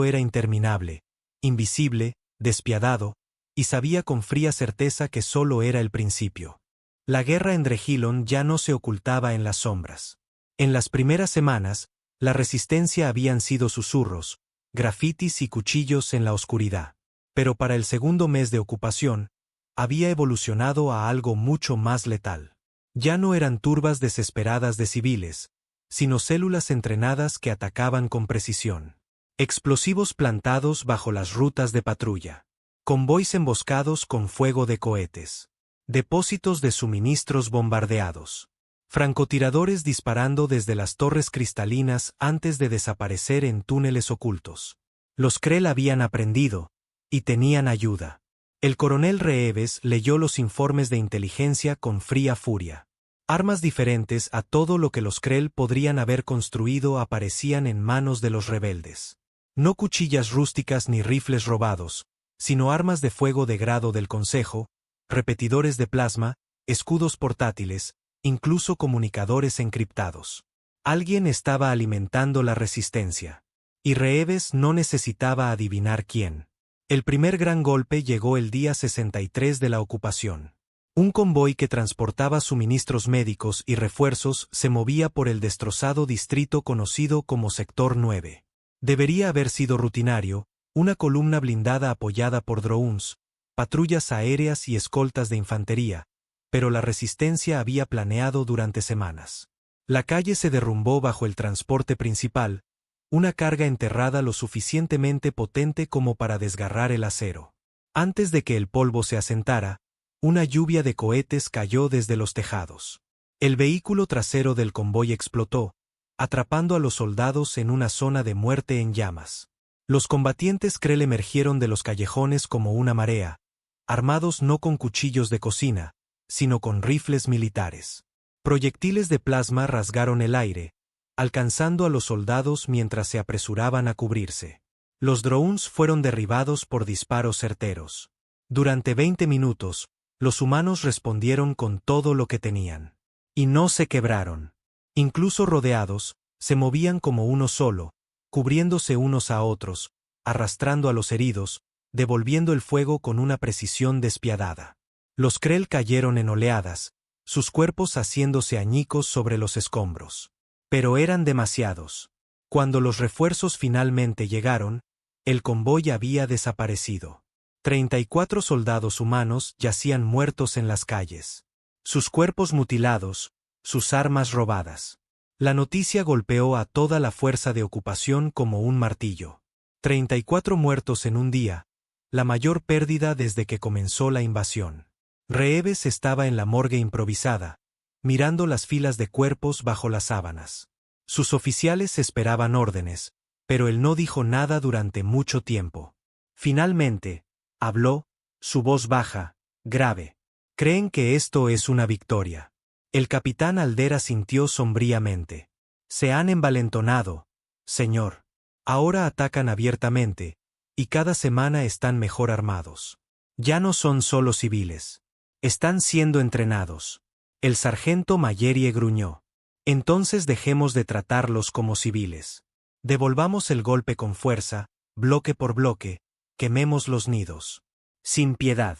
era interminable, invisible, despiadado, y sabía con fría certeza que solo era el principio. La guerra en Drehilon ya no se ocultaba en las sombras. En las primeras semanas, la resistencia habían sido susurros, grafitis y cuchillos en la oscuridad. Pero para el segundo mes de ocupación, había evolucionado a algo mucho más letal. Ya no eran turbas desesperadas de civiles, sino células entrenadas que atacaban con precisión. Explosivos plantados bajo las rutas de patrulla. Convoys emboscados con fuego de cohetes. Depósitos de suministros bombardeados. Francotiradores disparando desde las torres cristalinas antes de desaparecer en túneles ocultos. Los Krell habían aprendido, y tenían ayuda. El coronel Reeves leyó los informes de inteligencia con fría furia. Armas diferentes a todo lo que los Krell podrían haber construido aparecían en manos de los rebeldes. No cuchillas rústicas ni rifles robados, sino armas de fuego de grado del Consejo, repetidores de plasma, escudos portátiles, incluso comunicadores encriptados. Alguien estaba alimentando la resistencia. Y Reeves no necesitaba adivinar quién. El primer gran golpe llegó el día 63 de la ocupación. Un convoy que transportaba suministros médicos y refuerzos se movía por el destrozado distrito conocido como Sector 9. Debería haber sido rutinario, una columna blindada apoyada por drones, patrullas aéreas y escoltas de infantería, pero la resistencia había planeado durante semanas. La calle se derrumbó bajo el transporte principal, una carga enterrada lo suficientemente potente como para desgarrar el acero. Antes de que el polvo se asentara, una lluvia de cohetes cayó desde los tejados. El vehículo trasero del convoy explotó, atrapando a los soldados en una zona de muerte en llamas. Los combatientes Krell emergieron de los callejones como una marea, armados no con cuchillos de cocina, sino con rifles militares. Proyectiles de plasma rasgaron el aire, alcanzando a los soldados mientras se apresuraban a cubrirse. Los drones fueron derribados por disparos certeros. Durante 20 minutos, los humanos respondieron con todo lo que tenían. Y no se quebraron. Incluso rodeados, se movían como uno solo, cubriéndose unos a otros, arrastrando a los heridos, devolviendo el fuego con una precisión despiadada. Los Krell cayeron en oleadas, sus cuerpos haciéndose añicos sobre los escombros. Pero eran demasiados. Cuando los refuerzos finalmente llegaron, el convoy había desaparecido. 34 soldados humanos yacían muertos en las calles. Sus cuerpos mutilados, sus armas robadas. La noticia golpeó a toda la fuerza de ocupación como un martillo. 34 muertos en un día, la mayor pérdida desde que comenzó la invasión. Reeves estaba en la morgue improvisada, mirando las filas de cuerpos bajo las sábanas. Sus oficiales esperaban órdenes, pero él no dijo nada durante mucho tiempo. Finalmente, habló, su voz baja, grave. ¿Creen que esto es una victoria? El capitán Aldera sintió sombríamente. Se han envalentonado, señor. Ahora atacan abiertamente, y cada semana están mejor armados. Ya no son solo civiles. Están siendo entrenados. El sargento Mayerie gruñó. Entonces dejemos de tratarlos como civiles. Devolvamos el golpe con fuerza, bloque por bloque, quememos los nidos. Sin piedad.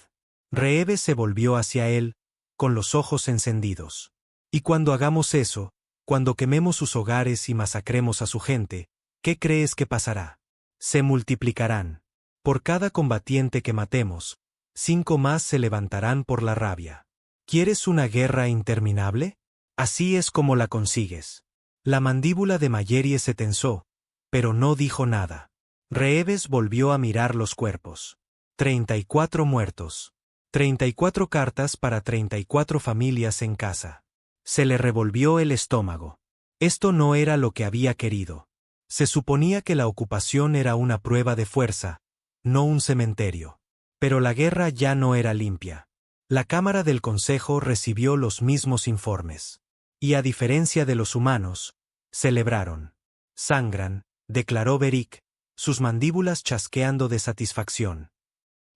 Reeves se volvió hacia él, con los ojos encendidos. Y cuando hagamos eso, cuando quememos sus hogares y masacremos a su gente, ¿qué crees que pasará? Se multiplicarán. Por cada combatiente que matemos, 5 más se levantarán por la rabia. ¿Quieres una guerra interminable? Así es como la consigues. La mandíbula de Mayerie se tensó, pero no dijo nada. Reeves volvió a mirar los cuerpos. 34 muertos. 34 cartas para 34 familias en casa. Se le revolvió el estómago. Esto no era lo que había querido. Se suponía que la ocupación era una prueba de fuerza, no un cementerio. Pero la guerra ya no era limpia. La Cámara del Consejo recibió los mismos informes. Y a diferencia de los humanos, celebraron. Sangran, declaró Beric, sus mandíbulas chasqueando de satisfacción.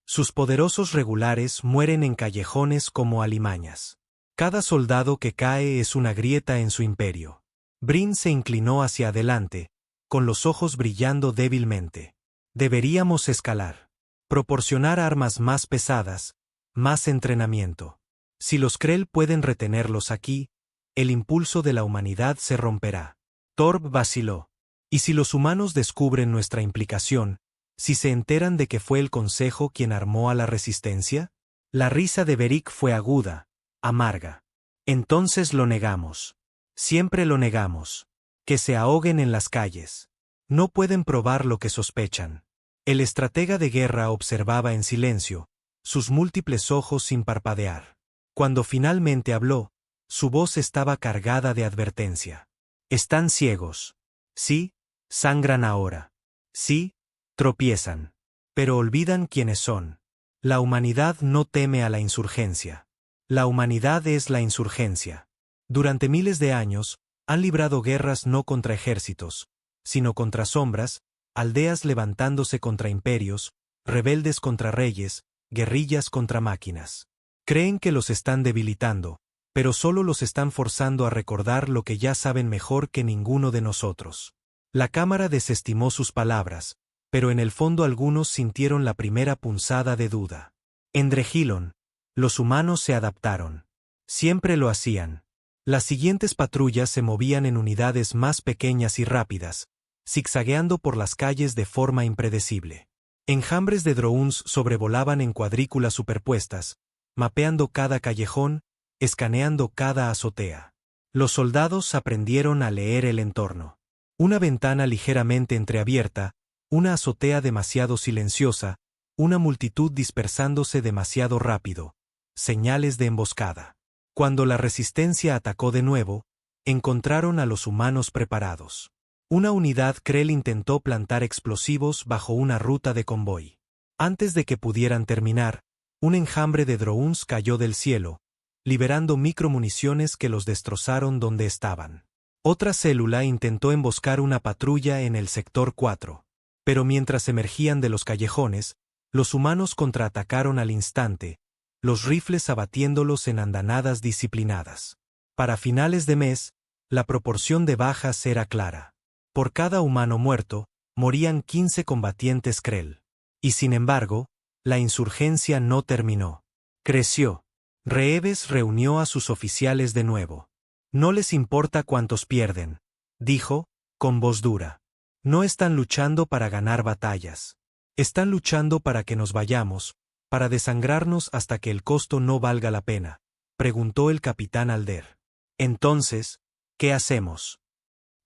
Sus poderosos regulares mueren en callejones como alimañas. Cada soldado que cae es una grieta en su imperio. Brin se inclinó hacia adelante, con los ojos brillando débilmente. Deberíamos escalar. Proporcionar armas más pesadas, más entrenamiento. Si los Krell pueden retenerlos aquí, el impulso de la humanidad se romperá. Torb vaciló. ¿Y si los humanos descubren nuestra implicación, si se enteran de que fue el Consejo quien armó a la resistencia? La risa de Beric fue aguda, amarga. Entonces lo negamos. Siempre lo negamos. Que se ahoguen en las calles. No pueden probar lo que sospechan. El estratega de guerra observaba en silencio, sus múltiples ojos sin parpadear. Cuando finalmente habló, su voz estaba cargada de advertencia. Están ciegos. Sí, sangran ahora. Sí, tropiezan. Pero olvidan quiénes son. La humanidad no teme a la insurgencia. La humanidad es la insurgencia. Durante miles de años, han librado guerras no contra ejércitos, sino contra sombras, aldeas levantándose contra imperios, rebeldes contra reyes, guerrillas contra máquinas. Creen que los están debilitando, pero solo los están forzando a recordar lo que ya saben mejor que ninguno de nosotros. La Cámara desestimó sus palabras, pero en el fondo algunos sintieron la primera punzada de duda. En Drehilon, los humanos se adaptaron. Siempre lo hacían. Las siguientes patrullas se movían en unidades más pequeñas y rápidas, zigzagueando por las calles de forma impredecible. Enjambres de drones sobrevolaban en cuadrículas superpuestas, mapeando cada callejón, escaneando cada azotea. Los soldados aprendieron a leer el entorno. Una ventana ligeramente entreabierta, una azotea demasiado silenciosa, una multitud dispersándose demasiado rápido. Señales de emboscada. Cuando la resistencia atacó de nuevo, encontraron a los humanos preparados. Una unidad Krell intentó plantar explosivos bajo una ruta de convoy. Antes de que pudieran terminar, un enjambre de drones cayó del cielo, liberando micromuniciones que los destrozaron donde estaban. Otra célula intentó emboscar una patrulla en el sector 4. Pero mientras emergían de los callejones, los humanos contraatacaron al instante, los rifles abatiéndolos en andanadas disciplinadas. Para finales de mes, la proporción de bajas era clara. Por cada humano muerto, morían 15 combatientes Krell. Y sin embargo, la insurgencia no terminó. Creció. Reeves reunió a sus oficiales de nuevo. No les importa cuántos pierden, dijo, con voz dura. No están luchando para ganar batallas. Están luchando para que nos vayamos, para desangrarnos hasta que el costo no valga la pena, preguntó el capitán Alder. Entonces, ¿qué hacemos?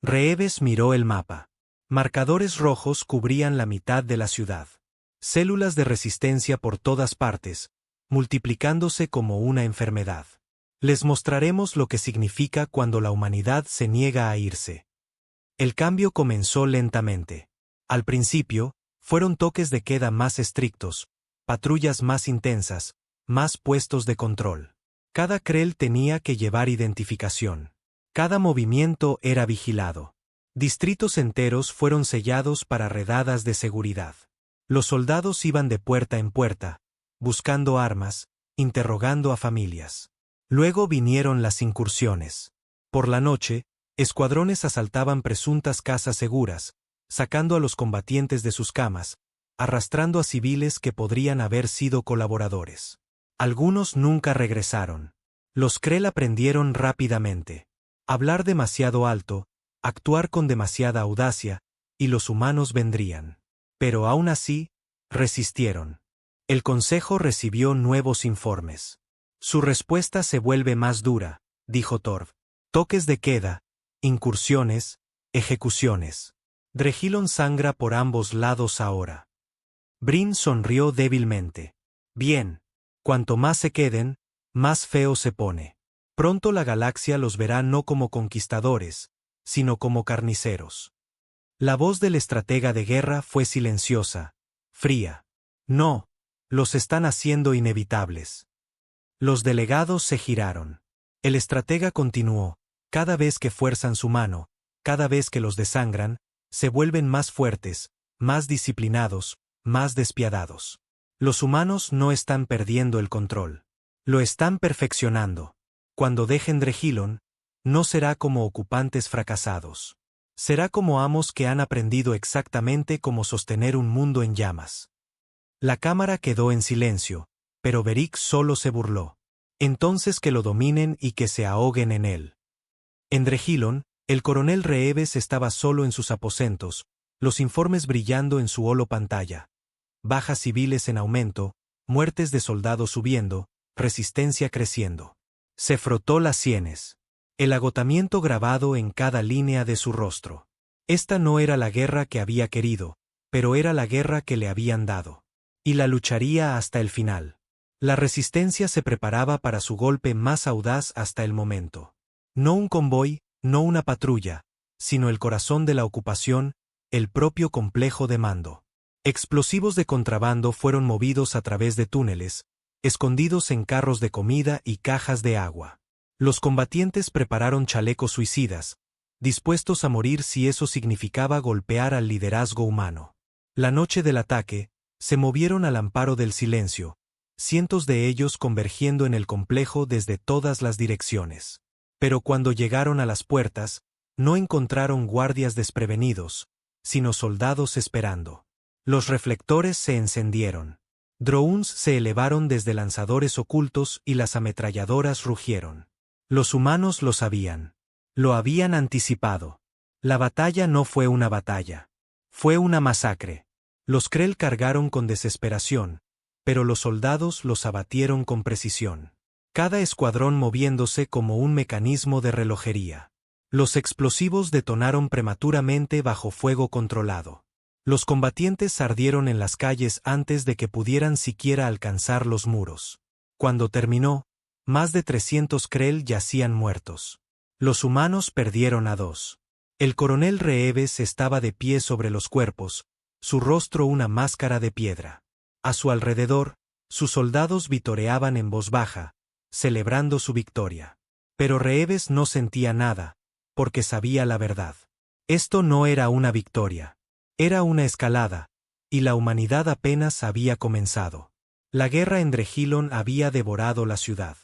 Reeves miró el mapa. Marcadores rojos cubrían la mitad de la ciudad. Células de resistencia por todas partes, multiplicándose como una enfermedad. Les mostraremos lo que significa cuando la humanidad se niega a irse. El cambio comenzó lentamente. Al principio, fueron toques de queda más estrictos, patrullas más intensas, más puestos de control. Cada Krell tenía que llevar identificación. Cada movimiento era vigilado. Distritos enteros fueron sellados para redadas de seguridad. Los soldados iban de puerta en puerta, buscando armas, interrogando a familias. Luego vinieron las incursiones. Por la noche, escuadrones asaltaban presuntas casas seguras, sacando a los combatientes de sus camas, arrastrando a civiles que podrían haber sido colaboradores. Algunos nunca regresaron. Los Krell aprendieron rápidamente. Hablar demasiado alto, actuar con demasiada audacia, y los humanos vendrían. Pero aún así, resistieron. El Consejo recibió nuevos informes. Su respuesta se vuelve más dura, dijo Torv. Toques de queda, incursiones, ejecuciones. Drehilon sangra por ambos lados ahora. Brin sonrió débilmente. Bien. Cuanto más se queden, más feo se pone. Pronto la galaxia los verá no como conquistadores, sino como carniceros. La voz del estratega de guerra fue silenciosa, fría. No, los están haciendo inevitables. Los delegados se giraron. El estratega continuó: cada vez que fuerzan su mano, cada vez que los desangran, se vuelven más fuertes, más disciplinados, más despiadados. Los humanos no están perdiendo el control. Lo están perfeccionando. Cuando dejen Drehilon, no será como ocupantes fracasados. Será como amos que han aprendido exactamente cómo sostener un mundo en llamas. La cámara quedó en silencio, pero Beric solo se burló. Entonces que lo dominen y que se ahoguen en él. En Drehilon, el coronel Reeves estaba solo en sus aposentos, los informes brillando en su holo pantalla. Bajas civiles en aumento, muertes de soldados subiendo, resistencia creciendo. Se frotó las sienes. El agotamiento grabado en cada línea de su rostro. Esta no era la guerra que había querido, pero era la guerra que le habían dado. Y la lucharía hasta el final. La resistencia se preparaba para su golpe más audaz hasta el momento. No un convoy, no una patrulla, sino el corazón de la ocupación, el propio complejo de mando. Explosivos de contrabando fueron movidos a través de túneles, escondidos en carros de comida y cajas de agua. Los combatientes prepararon chalecos suicidas, dispuestos a morir si eso significaba golpear al liderazgo humano. La noche del ataque, se movieron al amparo del silencio, cientos de ellos convergiendo en el complejo desde todas las direcciones. Pero cuando llegaron a las puertas, no encontraron guardias desprevenidos, sino soldados esperando. Los reflectores se encendieron. Drones se elevaron desde lanzadores ocultos y las ametralladoras rugieron. Los humanos lo sabían. Lo habían anticipado. La batalla no fue una batalla. Fue una masacre. Los Krell cargaron con desesperación, pero los soldados los abatieron con precisión. Cada escuadrón moviéndose como un mecanismo de relojería. Los explosivos detonaron prematuramente bajo fuego controlado. Los combatientes ardieron en las calles antes de que pudieran siquiera alcanzar los muros. Cuando terminó, más de 300 Krell yacían muertos. Los humanos perdieron a 2. El coronel Reeves estaba de pie sobre los cuerpos, su rostro una máscara de piedra. A su alrededor, sus soldados vitoreaban en voz baja, celebrando su victoria. Pero Reeves no sentía nada, porque sabía la verdad. Esto no era una victoria. Era una escalada, y la humanidad apenas había comenzado. La guerra en Drehilon había devorado la ciudad.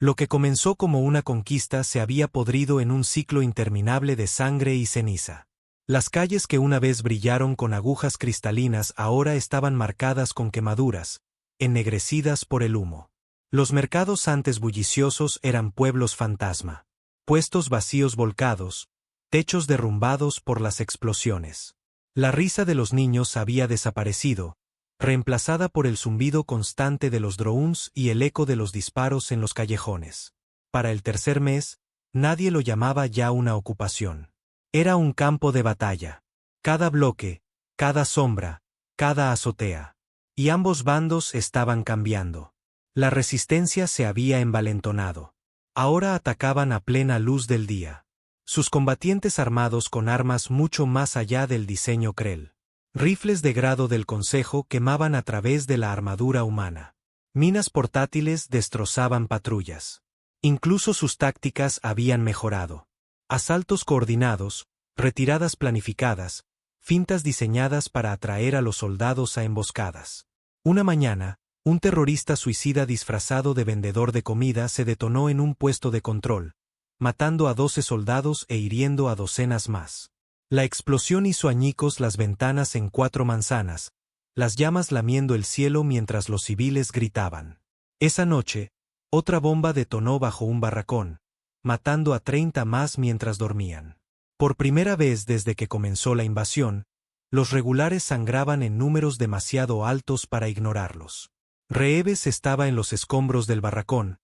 Lo que comenzó como una conquista se había podrido en un ciclo interminable de sangre y ceniza. Las calles que una vez brillaron con agujas cristalinas ahora estaban marcadas con quemaduras, ennegrecidas por el humo. Los mercados antes bulliciosos eran pueblos fantasma. Puestos vacíos volcados, techos derrumbados por las explosiones. La risa de los niños había desaparecido, reemplazada por el zumbido constante de los drones y el eco de los disparos en los callejones. Para el tercer mes, nadie lo llamaba ya una ocupación. Era un campo de batalla. Cada bloque, cada sombra, cada azotea. Y ambos bandos estaban cambiando. La resistencia se había envalentonado. Ahora atacaban a plena luz del día. Sus combatientes armados con armas mucho más allá del diseño Krell. Rifles de grado del Consejo quemaban a través de la armadura humana. Minas portátiles destrozaban patrullas. Incluso sus tácticas habían mejorado. Asaltos coordinados, retiradas planificadas, fintas diseñadas para atraer a los soldados a emboscadas. Una mañana, un terrorista suicida disfrazado de vendedor de comida se detonó en un puesto de control, matando a 12 soldados e hiriendo a docenas más. La explosión hizo añicos las ventanas en 4 manzanas, las llamas lamiendo el cielo mientras los civiles gritaban. Esa noche, otra bomba detonó bajo un barracón, matando a 30 más mientras dormían. Por primera vez desde que comenzó la invasión, los regulares sangraban en números demasiado altos para ignorarlos. Reeves estaba en los escombros del barracón,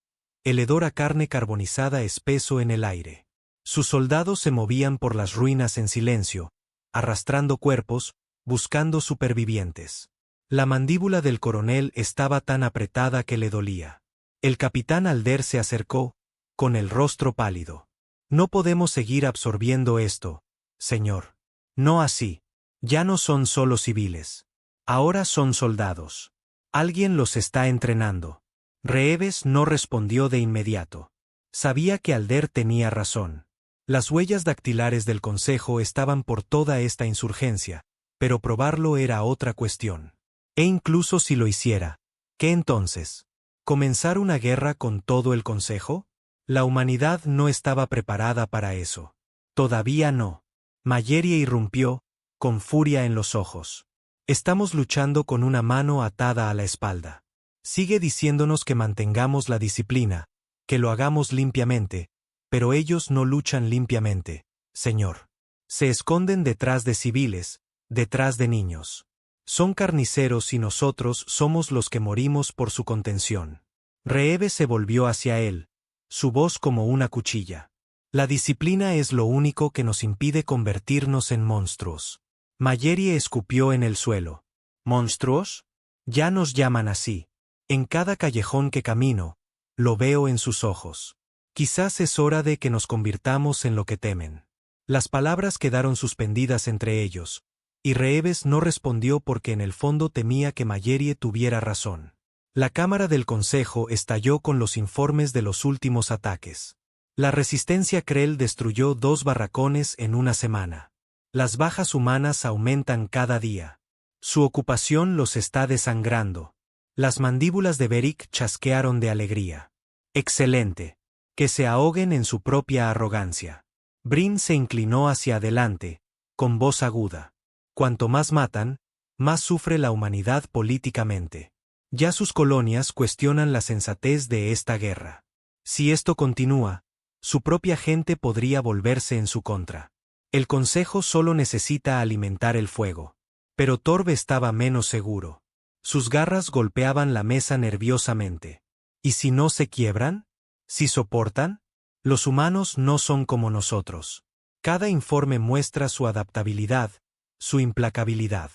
el hedor a carne carbonizada espeso en el aire. Sus soldados se movían por las ruinas en silencio, arrastrando cuerpos, buscando supervivientes. La mandíbula del coronel estaba tan apretada que le dolía. El capitán Alder se acercó, con el rostro pálido. No podemos seguir absorbiendo esto, señor. No así. Ya no son solo civiles. Ahora son soldados. Alguien los está entrenando. Reeves no respondió de inmediato. Sabía que Alder tenía razón. Las huellas dactilares del Consejo estaban por toda esta insurgencia, pero probarlo era otra cuestión. E incluso si lo hiciera, ¿qué entonces? ¿Comenzar una guerra con todo el Consejo? La humanidad no estaba preparada para eso. Todavía no. Mallerie irrumpió, con furia en los ojos. Estamos luchando con una mano atada a la espalda. Sigue diciéndonos que mantengamos la disciplina, que lo hagamos limpiamente, pero ellos no luchan limpiamente, señor. Se esconden detrás de civiles, detrás de niños. Son carniceros y nosotros somos los que morimos por su contención. Reeves se volvió hacia él, su voz como una cuchilla. La disciplina es lo único que nos impide convertirnos en monstruos. Mallerie escupió en el suelo. ¿Monstruos? Ya nos llaman así. En cada callejón que camino, lo veo en sus ojos. Quizás es hora de que nos convirtamos en lo que temen. Las palabras quedaron suspendidas entre ellos, y Reeves no respondió porque en el fondo temía que Mallerie tuviera razón. La Cámara del Consejo estalló con los informes de los últimos ataques. La resistencia Krell destruyó 2 barracones en una semana. Las bajas humanas aumentan cada día. Su ocupación los está desangrando. Las mandíbulas de Beric chasquearon de alegría. Excelente. Que se ahoguen en su propia arrogancia. Brin se inclinó hacia adelante, con voz aguda. Cuanto más matan, más sufre la humanidad políticamente. Ya sus colonias cuestionan la sensatez de esta guerra. Si esto continúa, su propia gente podría volverse en su contra. El Consejo solo necesita alimentar el fuego. Pero Torb estaba menos seguro. Sus garras golpeaban la mesa nerviosamente. ¿Y si no se quiebran? ¿Si soportan? Los humanos no son como nosotros. Cada informe muestra su adaptabilidad, su implacabilidad.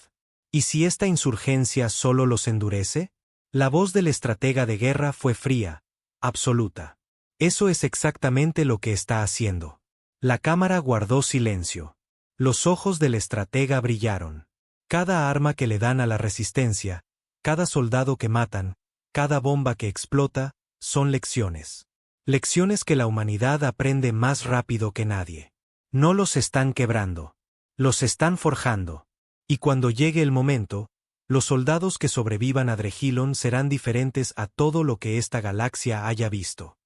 ¿Y si esta insurgencia solo los endurece? La voz del estratega de guerra fue fría, absoluta. Eso es exactamente lo que está haciendo. La cámara guardó silencio. Los ojos del estratega brillaron. Cada arma que le dan a la resistencia, cada soldado que matan, cada bomba que explota, son lecciones. Lecciones que la humanidad aprende más rápido que nadie. No los están quebrando. Los están forjando. Y cuando llegue el momento, los soldados que sobrevivan a Drehilon serán diferentes a todo lo que esta galaxia haya visto.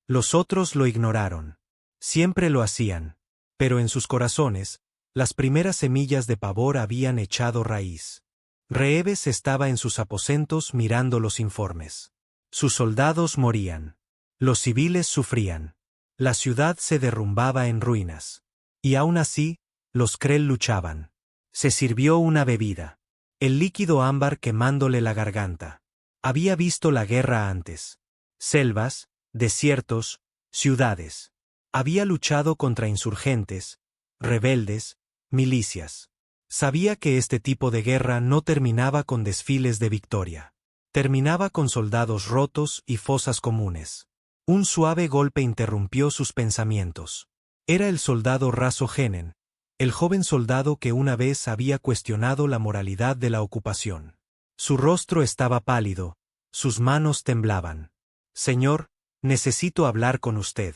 Los otros lo ignoraron. Siempre lo hacían. Pero en sus corazones, las primeras semillas de pavor habían echado raíz. Reeves estaba en sus aposentos mirando los informes. Sus soldados morían. Los civiles sufrían. La ciudad se derrumbaba en ruinas. Y aún así, los Krell luchaban. Se sirvió una bebida. El líquido ámbar quemándole la garganta. Había visto la guerra antes. Selvas, desiertos, ciudades. Había luchado contra insurgentes, rebeldes, milicias. Sabía que este tipo de guerra no terminaba con desfiles de victoria. Terminaba con soldados rotos y fosas comunes. Un suave golpe interrumpió sus pensamientos. Era el soldado raso Genen, el joven soldado que una vez había cuestionado la moralidad de la ocupación. Su rostro estaba pálido, sus manos temblaban. «Señor, necesito hablar con usted».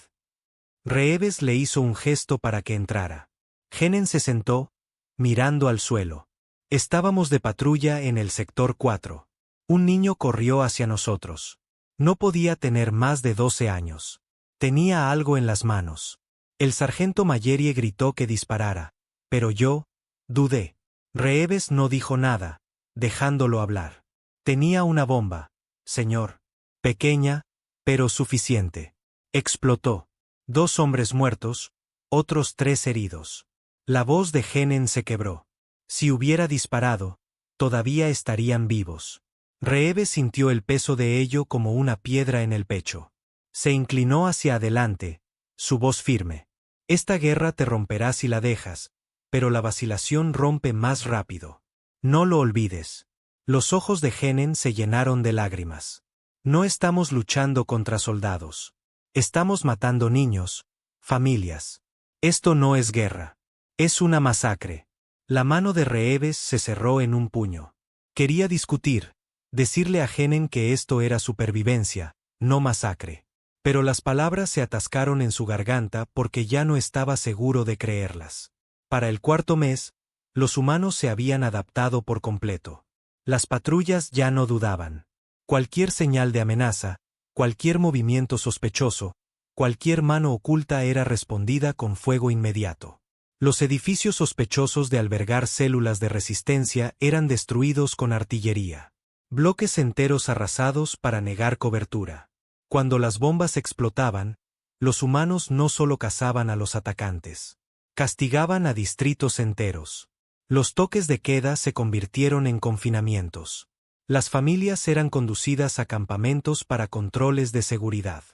Reeves le hizo un gesto para que entrara. Genen se sentó, mirando al suelo. Estábamos de patrulla en el sector 4. Un niño corrió hacia nosotros. No podía tener más de 12 años. Tenía algo en las manos. El sargento Mallerie gritó que disparara, pero yo dudé. Reeves no dijo nada, dejándolo hablar. Tenía una bomba, señor. Pequeña, pero suficiente. Explotó. 2 hombres muertos, otros 3 heridos. La voz de Genen se quebró. Si hubiera disparado, todavía estarían vivos. Reeves sintió el peso de ello como una piedra en el pecho. Se inclinó hacia adelante, su voz firme. Esta guerra te romperá si la dejas, pero la vacilación rompe más rápido. No lo olvides. Los ojos de Genen se llenaron de lágrimas. No estamos luchando contra soldados. Estamos matando niños, familias. Esto no es guerra. Es una masacre. La mano de Reeves se cerró en un puño. Quería discutir, decirle a Genen que esto era supervivencia, no masacre. Pero las palabras se atascaron en su garganta porque ya no estaba seguro de creerlas. Para el cuarto mes, los humanos se habían adaptado por completo. Las patrullas ya no dudaban. Cualquier señal de amenaza, cualquier movimiento sospechoso, cualquier mano oculta era respondida con fuego inmediato. Los edificios sospechosos de albergar células de resistencia eran destruidos con artillería. Bloques enteros arrasados para negar cobertura. Cuando las bombas explotaban, los humanos no solo cazaban a los atacantes. Castigaban a distritos enteros. Los toques de queda se convirtieron en confinamientos. Las familias eran conducidas a campamentos para controles de seguridad.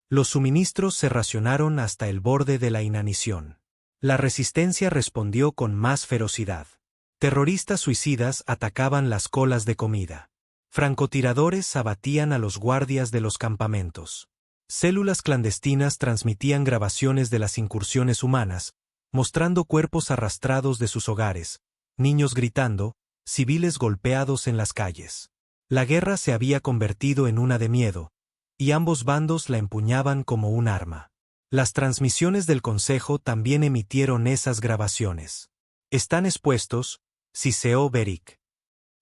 Los suministros se racionaron hasta el borde de la inanición. La resistencia respondió con más ferocidad. Terroristas suicidas atacaban las colas de comida. Francotiradores abatían a los guardias de los campamentos. Células clandestinas transmitían grabaciones de las incursiones humanas, mostrando cuerpos arrastrados de sus hogares, niños gritando, civiles golpeados en las calles. La guerra se había convertido en una de miedo, y ambos bandos la empuñaban como un arma. Las transmisiones del Consejo también emitieron esas grabaciones. Están expuestos, Siseo Beric.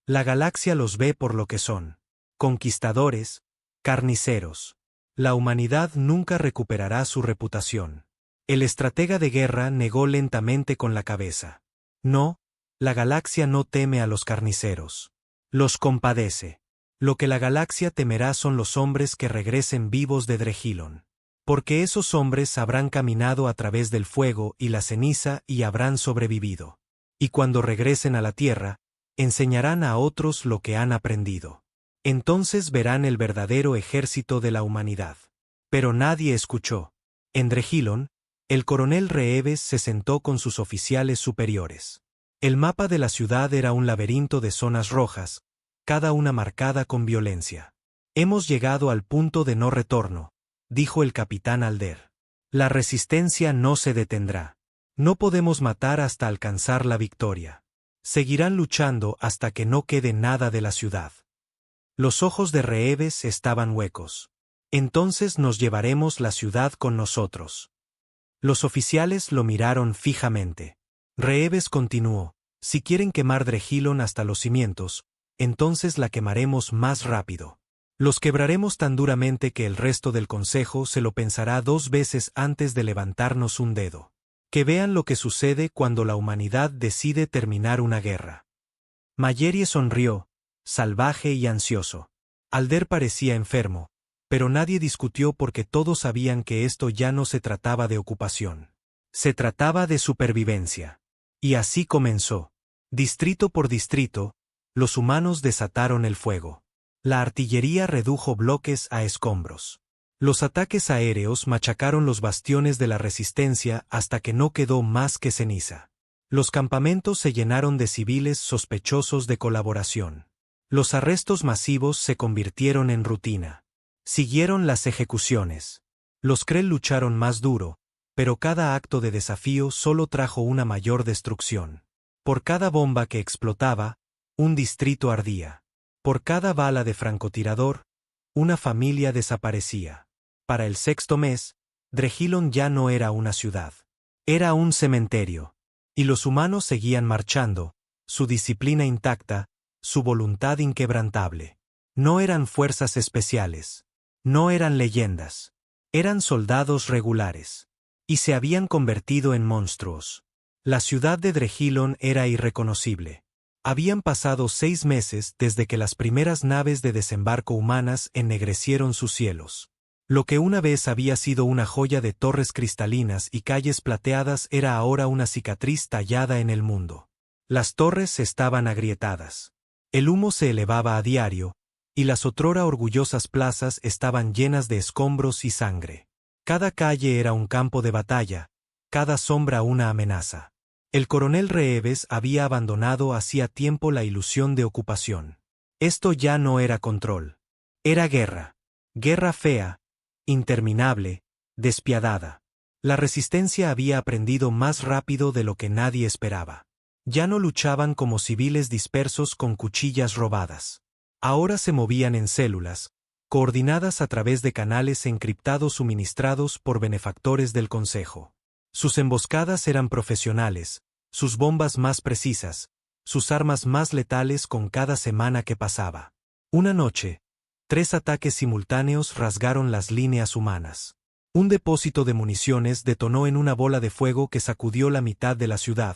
La galaxia los ve por lo que son. Conquistadores, carniceros. La humanidad nunca recuperará su reputación. El estratega de guerra negó lentamente con la cabeza. No, la galaxia no teme a los carniceros. Los compadece. Lo que la galaxia temerá son los hombres que regresen vivos de Drehilon. Porque esos hombres habrán caminado a través del fuego y la ceniza y habrán sobrevivido. Y cuando regresen a la tierra, enseñarán a otros lo que han aprendido. Entonces verán el verdadero ejército de la humanidad. Pero nadie escuchó. En Drehilon, el coronel Reeves se sentó con sus oficiales superiores. El mapa de la ciudad era un laberinto de zonas rojas, cada una marcada con violencia. Hemos llegado al punto de no retorno, dijo el capitán Alder. La resistencia no se detendrá. No podemos matar hasta alcanzar la victoria. Seguirán luchando hasta que no quede nada de la ciudad. Los ojos de Reeves estaban huecos. Entonces nos llevaremos la ciudad con nosotros. Los oficiales lo miraron fijamente. Reeves continuó, si quieren quemar Drehilon hasta los cimientos, entonces la quemaremos más rápido. Los quebraremos tan duramente que el resto del Consejo se lo pensará 2 veces antes de levantarnos un dedo. Que vean lo que sucede cuando la humanidad decide terminar una guerra. Mayerie sonrió, salvaje y ansioso. Alder parecía enfermo, pero nadie discutió porque todos sabían que esto ya no se trataba de ocupación. Se trataba de supervivencia. Y así comenzó. Distrito por distrito, los humanos desataron el fuego. La artillería redujo bloques a escombros. Los ataques aéreos machacaron los bastiones de la resistencia hasta que no quedó más que ceniza. Los campamentos se llenaron de civiles sospechosos de colaboración. Los arrestos masivos se convirtieron en rutina. Siguieron las ejecuciones. Los Krell lucharon más duro, pero cada acto de desafío solo trajo una mayor destrucción. Por cada bomba que explotaba, un distrito ardía. Por cada bala de francotirador, una familia desaparecía. Para el 6º mes, Drehilon ya no era una ciudad. Era un cementerio. Y los humanos seguían marchando, su disciplina intacta, su voluntad inquebrantable. No eran fuerzas especiales. No eran leyendas. Eran soldados regulares. Y se habían convertido en monstruos. La ciudad de Drehilon era irreconocible. Habían pasado 6 meses desde que las primeras naves de desembarco humanas ennegrecieron sus cielos. Lo que una vez había sido una joya de torres cristalinas y calles plateadas era ahora una cicatriz tallada en el mundo. Las torres estaban agrietadas. El humo se elevaba a diario, y las otrora orgullosas plazas estaban llenas de escombros y sangre. Cada calle era un campo de batalla, cada sombra una amenaza. El coronel Reeves había abandonado hacía tiempo la ilusión de ocupación. Esto ya no era control. Era guerra. Guerra fea, interminable, despiadada. La resistencia había aprendido más rápido de lo que nadie esperaba. Ya no luchaban como civiles dispersos con cuchillas robadas. Ahora se movían en células, coordinadas a través de canales encriptados suministrados por benefactores del Consejo. Sus emboscadas eran profesionales, sus bombas más precisas, sus armas más letales con cada semana que pasaba. Una noche, 3 ataques simultáneos rasgaron las líneas humanas. Un depósito de municiones detonó en una bola de fuego que sacudió la mitad de la ciudad,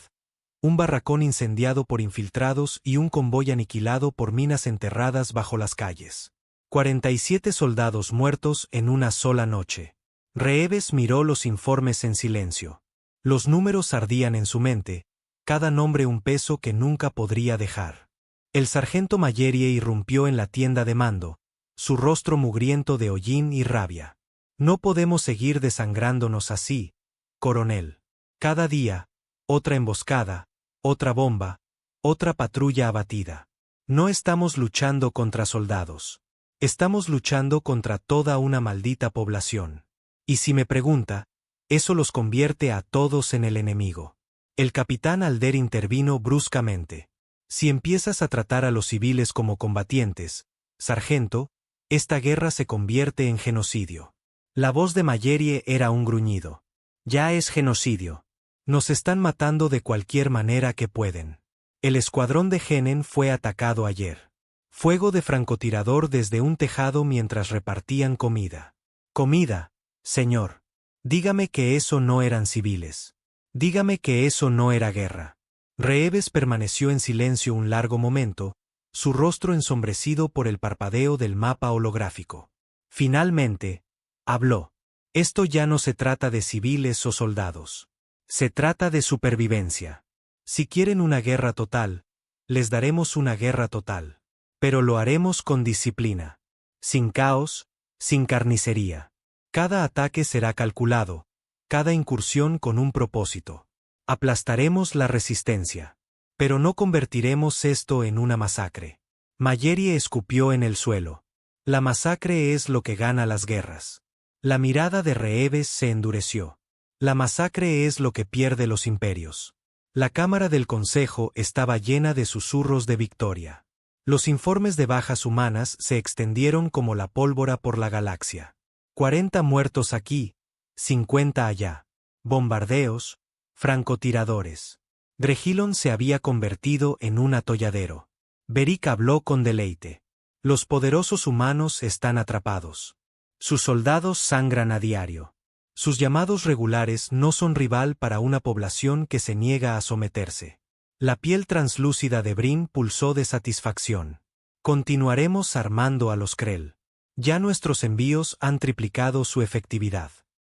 un barracón incendiado por infiltrados y un convoy aniquilado por minas enterradas bajo las calles. 47 soldados muertos en una sola noche. Reeves miró los informes en silencio. Los números ardían en su mente, cada nombre un peso que nunca podría dejar. El sargento Mayerie irrumpió en la tienda de mando, su rostro mugriento de hollín y rabia. No podemos seguir desangrándonos así, coronel. Cada día, otra emboscada, otra bomba, otra patrulla abatida. No estamos luchando contra soldados. Estamos luchando contra toda una maldita población. Y si me pregunta, eso los convierte a todos en el enemigo. El capitán Alder intervino bruscamente. Si empiezas a tratar a los civiles como combatientes, sargento, esta guerra se convierte en genocidio. La voz de Mayerie era un gruñido. Ya es genocidio. Nos están matando de cualquier manera que pueden. El escuadrón de Genen fue atacado ayer. Fuego de francotirador desde un tejado mientras repartían comida. Comida, señor. Dígame que eso no eran civiles. Dígame que eso no era guerra. Reeves permaneció en silencio un largo momento, su rostro ensombrecido por el parpadeo del mapa holográfico. Finalmente, habló. Esto ya no se trata de civiles o soldados. Se trata de supervivencia. Si quieren una guerra total, les daremos una guerra total. Pero lo haremos con disciplina. Sin caos, sin carnicería. Cada ataque será calculado, cada incursión con un propósito. Aplastaremos la resistencia. Pero no convertiremos esto en una masacre. Mayerie escupió en el suelo. La masacre es lo que gana las guerras. La mirada de Reeves se endureció. La masacre es lo que pierde los imperios. La cámara del Consejo estaba llena de susurros de victoria. Los informes de bajas humanas se extendieron como la pólvora por la galaxia. 40 muertos aquí, 50 allá. Bombardeos, francotiradores. Drehilon se había convertido en un atolladero. Beric habló con deleite. Los poderosos humanos están atrapados. Sus soldados sangran a diario. Sus llamados regulares no son rival para una población que se niega a someterse. La piel translúcida de Brin pulsó de satisfacción. Continuaremos armando a los Krell. Ya nuestros envíos han triplicado su efectividad.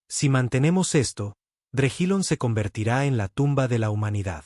Si mantenemos esto, Drehilon se convertirá en la tumba de la humanidad.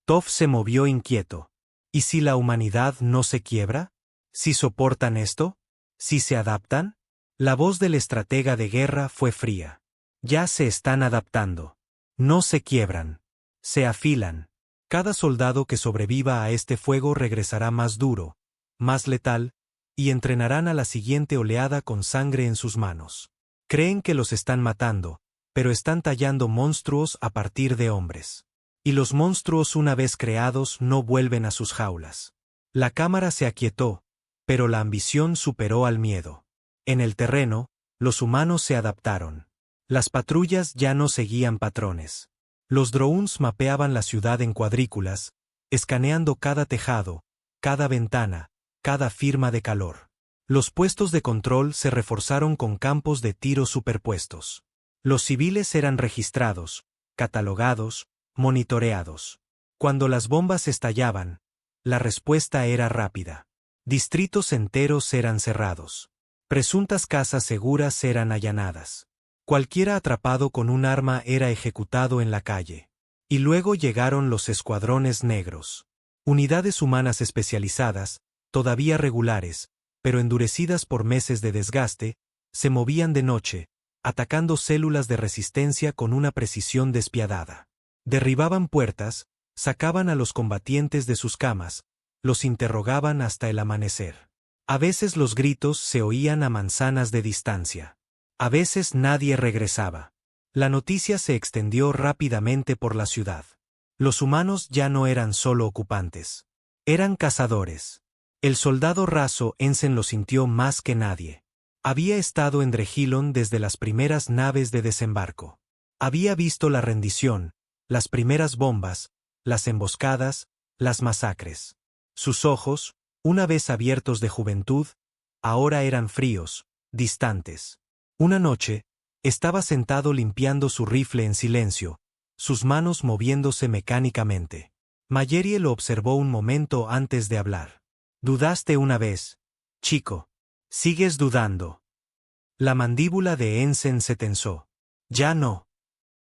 Toph se movió inquieto. ¿Y si la humanidad no se quiebra? ¿Si soportan esto? ¿Si se adaptan? La voz del estratega de guerra fue fría. Ya se están adaptando. No se quiebran. Se afilan. Cada soldado que sobreviva a este fuego regresará más duro, más letal, y entrenarán a la siguiente oleada con sangre en sus manos. Creen que los están matando, pero están tallando monstruos a partir de hombres. Y los monstruos una vez creados no vuelven a sus jaulas. La cámara se aquietó, pero la ambición superó al miedo. En el terreno, los humanos se adaptaron. Las patrullas ya no seguían patrones. Los drones mapeaban la ciudad en cuadrículas, escaneando cada tejado, cada ventana, cada firma de calor. Los puestos de control se reforzaron con campos de tiro superpuestos. Los civiles eran registrados, catalogados, monitoreados. Cuando las bombas estallaban, la respuesta era rápida. Distritos enteros eran cerrados. Presuntas casas seguras eran allanadas. Cualquiera atrapado con un arma era ejecutado en la calle. Y luego llegaron los escuadrones negros. Unidades humanas especializadas, todavía regulares, pero endurecidas por meses de desgaste, se movían de noche, atacando células de resistencia con una precisión despiadada. Derribaban puertas, sacaban a los combatientes de sus camas, los interrogaban hasta el amanecer. A veces los gritos se oían a manzanas de distancia. A veces nadie regresaba. La noticia se extendió rápidamente por la ciudad. Los humanos ya no eran solo ocupantes. Eran cazadores. El soldado raso Ensign lo sintió más que nadie. Había estado en Drehillon desde las primeras naves de desembarco. Había visto la rendición, las primeras bombas, las emboscadas, las masacres. Sus ojos, una vez abiertos de juventud, ahora eran fríos, distantes. Una noche, estaba sentado limpiando su rifle en silencio, sus manos moviéndose mecánicamente. Mallerie lo observó un momento antes de hablar. «Dudaste una vez, chico. Sigues dudando». La mandíbula de Ensign se tensó. «Ya no».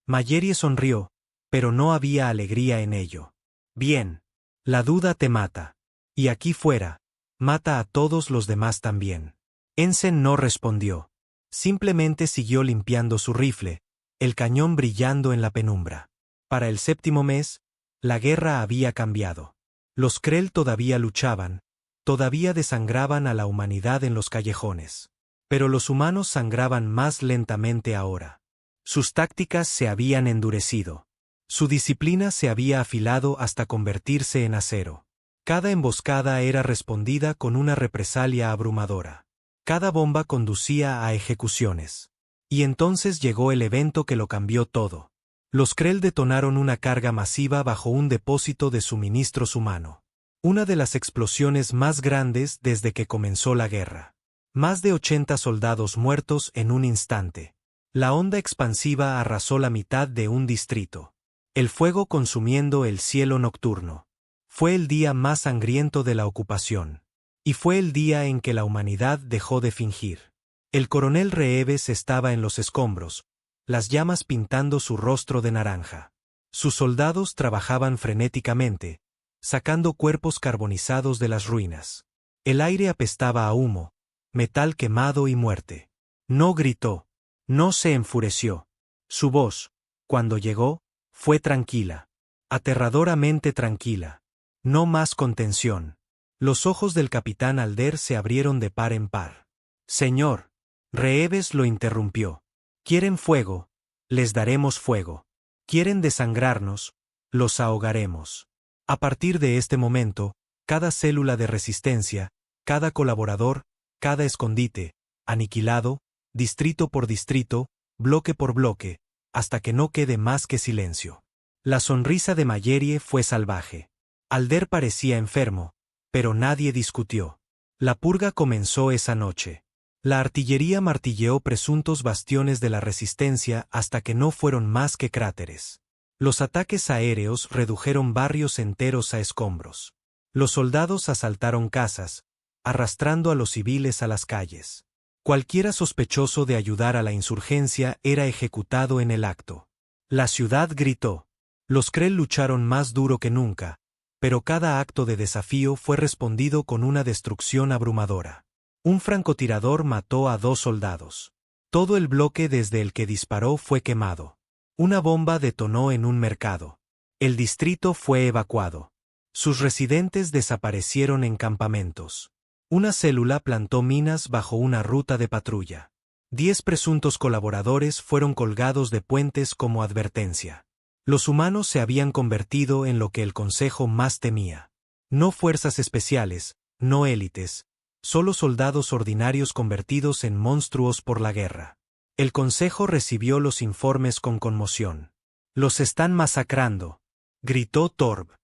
Mallerie sonrió, pero no había alegría en ello. «Bien. La duda te mata. Y aquí fuera, mata a todos los demás también». Ensign no respondió. Simplemente siguió limpiando su rifle, el cañón brillando en la penumbra. Para el 7º mes, la guerra había cambiado. Los Krell todavía luchaban, todavía desangraban a la humanidad en los callejones. Pero los humanos sangraban más lentamente ahora. Sus tácticas se habían endurecido. Su disciplina se había afilado hasta convertirse en acero. Cada emboscada era respondida con una represalia abrumadora. Cada bomba conducía a ejecuciones. Y entonces llegó el evento que lo cambió todo. Los Krell detonaron una carga masiva bajo un depósito de suministros humano. Una de las explosiones más grandes desde que comenzó la guerra. Más de 80 soldados muertos en un instante. La onda expansiva arrasó la mitad de un distrito. El fuego consumiendo el cielo nocturno. Fue el día más sangriento de la ocupación. Y fue el día en que la humanidad dejó de fingir. El coronel Reeves estaba en los escombros, las llamas pintando su rostro de naranja. Sus soldados trabajaban frenéticamente, sacando cuerpos carbonizados de las ruinas. El aire apestaba a humo, metal quemado y muerte. No gritó, no se enfureció. Su voz, cuando llegó, fue tranquila, aterradoramente tranquila. No más contención. Los ojos del capitán Alder se abrieron de par en par. «Señor», Reeves lo interrumpió. «¿Quieren fuego? Les daremos fuego. ¿Quieren desangrarnos? Los ahogaremos». A partir de este momento, cada célula de resistencia, cada colaborador, cada escondite, aniquilado, distrito por distrito, bloque por bloque, hasta que no quede más que silencio. La sonrisa de Mallerie fue salvaje. Alder parecía enfermo, pero nadie discutió. La purga comenzó esa noche. La artillería martilleó presuntos bastiones de la resistencia hasta que no fueron más que cráteres. Los ataques aéreos redujeron barrios enteros a escombros. Los soldados asaltaron casas, arrastrando a los civiles a las calles. Cualquiera sospechoso de ayudar a la insurgencia era ejecutado en el acto. La ciudad gritó. Los Krell lucharon más duro que nunca, pero cada acto de desafío fue respondido con una destrucción abrumadora. Un francotirador mató a 2 soldados. Todo el bloque desde el que disparó fue quemado. Una bomba detonó en un mercado. El distrito fue evacuado. Sus residentes desaparecieron en campamentos. Una célula plantó minas bajo una ruta de patrulla. 10 presuntos colaboradores fueron colgados de puentes como advertencia. Los humanos se habían convertido en lo que el Consejo más temía. No fuerzas especiales, no élites, solo soldados ordinarios convertidos en monstruos por la guerra. El Consejo recibió los informes con conmoción. «Los están masacrando», gritó Torb.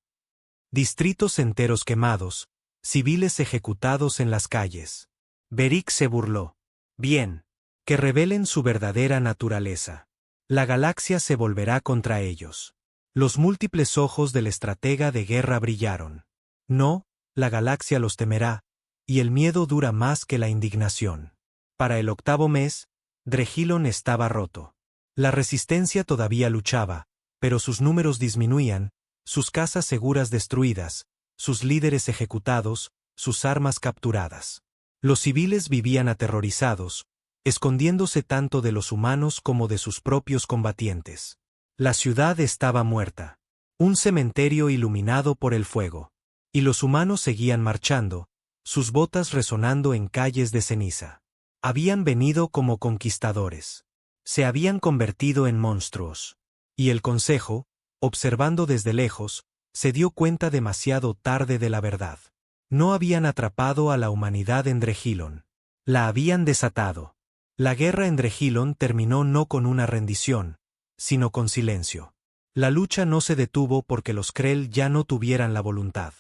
Distritos enteros quemados, civiles ejecutados en las calles. Beric se burló. «Bien. Que revelen su verdadera naturaleza. La galaxia se volverá contra ellos». Los múltiples ojos del estratega de guerra brillaron. «No, la galaxia los temerá, y el miedo dura más que la indignación». Para el 8º mes, Drehillon estaba roto. La resistencia todavía luchaba, pero sus números disminuían, sus casas seguras destruidas, sus líderes ejecutados, sus armas capturadas. Los civiles vivían aterrorizados, escondiéndose tanto de los humanos como de sus propios combatientes. La ciudad estaba muerta. Un cementerio iluminado por el fuego. Y los humanos seguían marchando, sus botas resonando en calles de ceniza. Habían venido como conquistadores. Se habían convertido en monstruos. Y el Consejo, observando desde lejos, se dio cuenta demasiado tarde de la verdad. No habían atrapado a la humanidad en Drehilon. La habían desatado. La guerra en Drehilon terminó no con una rendición, sino con silencio. La lucha no se detuvo porque los Krell ya no tuvieran la voluntad.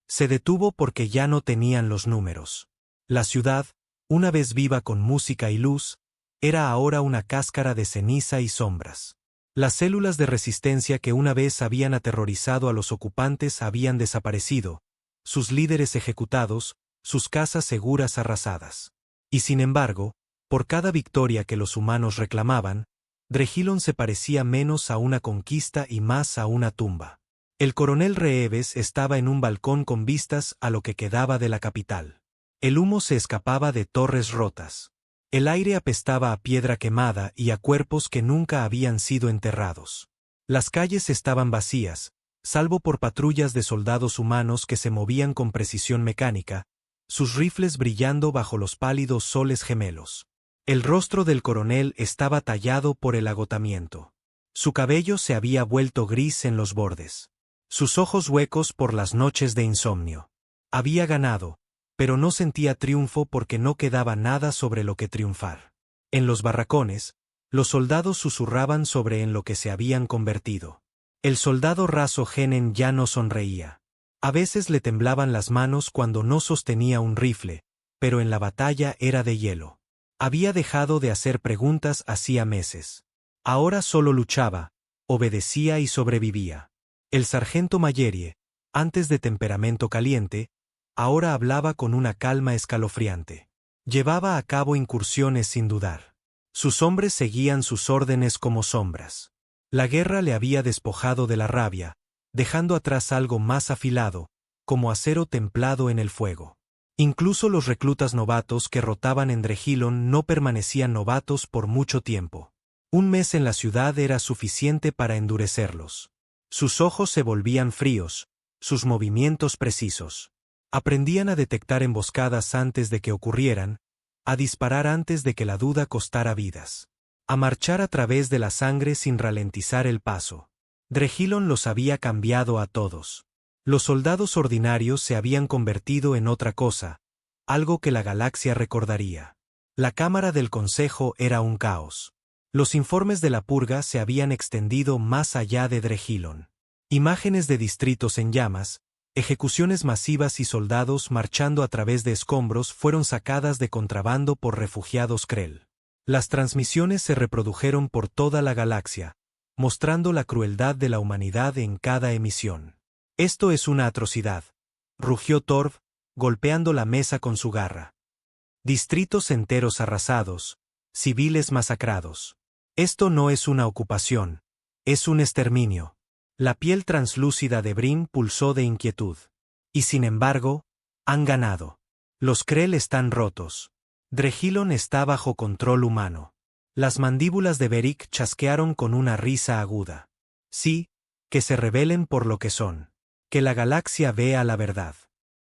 Se detuvo porque ya no tenían los números. La ciudad, una vez viva con música y luz, era ahora una cáscara de ceniza y sombras. Las células de resistencia que una vez habían aterrorizado a los ocupantes habían desaparecido, sus líderes ejecutados, sus casas seguras arrasadas. Y sin embargo, por cada victoria que los humanos reclamaban, Drehilon se parecía menos a una conquista y más a una tumba. El coronel Reeves estaba en un balcón con vistas a lo que quedaba de la capital. El humo se escapaba de torres rotas. El aire apestaba a piedra quemada y a cuerpos que nunca habían sido enterrados. Las calles estaban vacías, salvo por patrullas de soldados humanos que se movían con precisión mecánica, sus rifles brillando bajo los pálidos soles gemelos. El rostro del coronel estaba tallado por el agotamiento. Su cabello se había vuelto gris en los bordes. Sus ojos huecos por las noches de insomnio. Había ganado, pero no sentía triunfo porque no quedaba nada sobre lo que triunfar. En los barracones, los soldados susurraban sobre en lo que se habían convertido. El soldado raso Genen ya no sonreía. A veces le temblaban las manos cuando no sostenía un rifle, pero en la batalla era de hielo. Había dejado de hacer preguntas hacía meses. Ahora solo luchaba, obedecía y sobrevivía. El sargento Mayerie, antes de temperamento caliente, ahora hablaba con una calma escalofriante. Llevaba a cabo incursiones sin dudar. Sus hombres seguían sus órdenes como sombras. La guerra le había despojado de la rabia, dejando atrás algo más afilado, como acero templado en el fuego. Incluso los reclutas novatos que rotaban en Drehilon no permanecían novatos por mucho tiempo. Un mes en la ciudad era suficiente para endurecerlos. Sus ojos se volvían fríos, sus movimientos precisos. Aprendían a detectar emboscadas antes de que ocurrieran, a disparar antes de que la duda costara vidas, a marchar a través de la sangre sin ralentizar el paso. Drehilon los había cambiado a todos. Los soldados ordinarios se habían convertido en otra cosa, algo que la galaxia recordaría. La Cámara del Consejo era un caos. Los informes de la purga se habían extendido más allá de Drehilon. Imágenes de distritos en llamas, ejecuciones masivas y soldados marchando a través de escombros fueron sacadas de contrabando por refugiados Krell. Las transmisiones se reprodujeron por toda la galaxia, mostrando la crueldad de la humanidad en cada emisión. «Esto es una atrocidad», rugió Torv, golpeando la mesa con su garra. «Distritos enteros arrasados, civiles masacrados. Esto no es una ocupación, es un exterminio». La piel translúcida de Brin pulsó de inquietud. Y sin embargo, han ganado. Los Krell están rotos. Drehilon está bajo control humano. Las mandíbulas de Beric chasquearon con una risa aguda. Sí, que se rebelen por lo que son. Que la galaxia vea la verdad.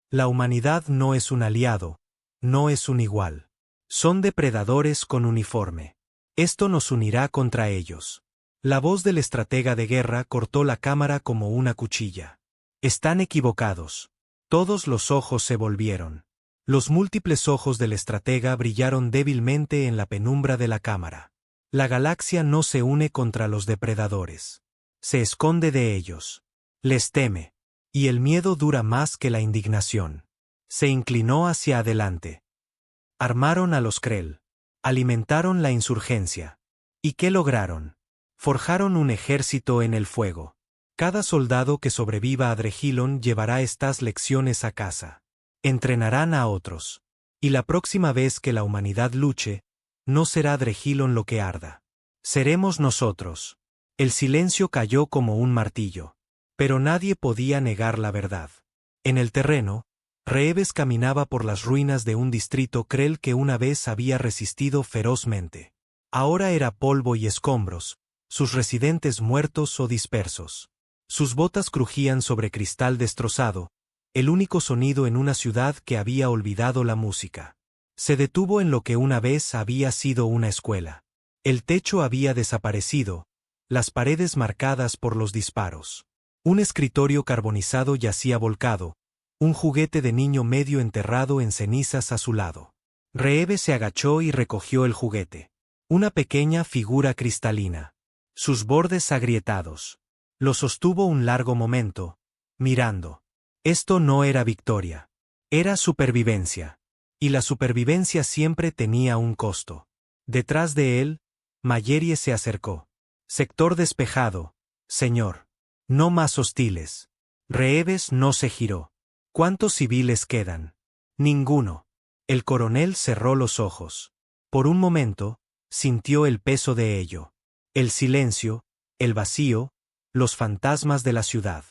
La humanidad no es un aliado, no es un igual. Son depredadores con uniforme. Esto nos unirá contra ellos. La voz del estratega de guerra cortó la cámara como una cuchilla. Están equivocados. Todos los ojos se volvieron. Los múltiples ojos del estratega brillaron débilmente en la penumbra de la cámara. La galaxia no se une contra los depredadores. Se esconde de ellos. Les teme. Y el miedo dura más que la indignación. Se inclinó hacia adelante. Armaron a los Krell. Alimentaron la insurgencia. ¿Y qué lograron? Forjaron un ejército en el fuego. Cada soldado que sobreviva a Drehilon llevará estas lecciones a casa. Entrenarán a otros. Y la próxima vez que la humanidad luche, no será Drehilon lo que arda. Seremos nosotros. El silencio cayó como un martillo. Pero nadie podía negar la verdad. En el terreno, Reeves caminaba por las ruinas de un distrito Krell que una vez había resistido ferozmente. Ahora era polvo y escombros, sus residentes muertos o dispersos. Sus botas crujían sobre cristal destrozado, el único sonido en una ciudad que había olvidado la música. Se detuvo en lo que una vez había sido una escuela. El techo había desaparecido, las paredes marcadas por los disparos. Un escritorio carbonizado yacía volcado, un juguete de niño medio enterrado en cenizas a su lado. Reeve se agachó y recogió el juguete. Una pequeña figura cristalina. Sus bordes agrietados. Lo sostuvo un largo momento, mirando. Esto no era victoria. Era supervivencia. Y la supervivencia siempre tenía un costo. Detrás de él, Mallerie se acercó. Sector despejado, señor. No más hostiles. Reeves no se giró. ¿Cuántos civiles quedan? Ninguno. El coronel cerró los ojos. Por un momento, sintió el peso de ello. El silencio, el vacío, los fantasmas de la ciudad.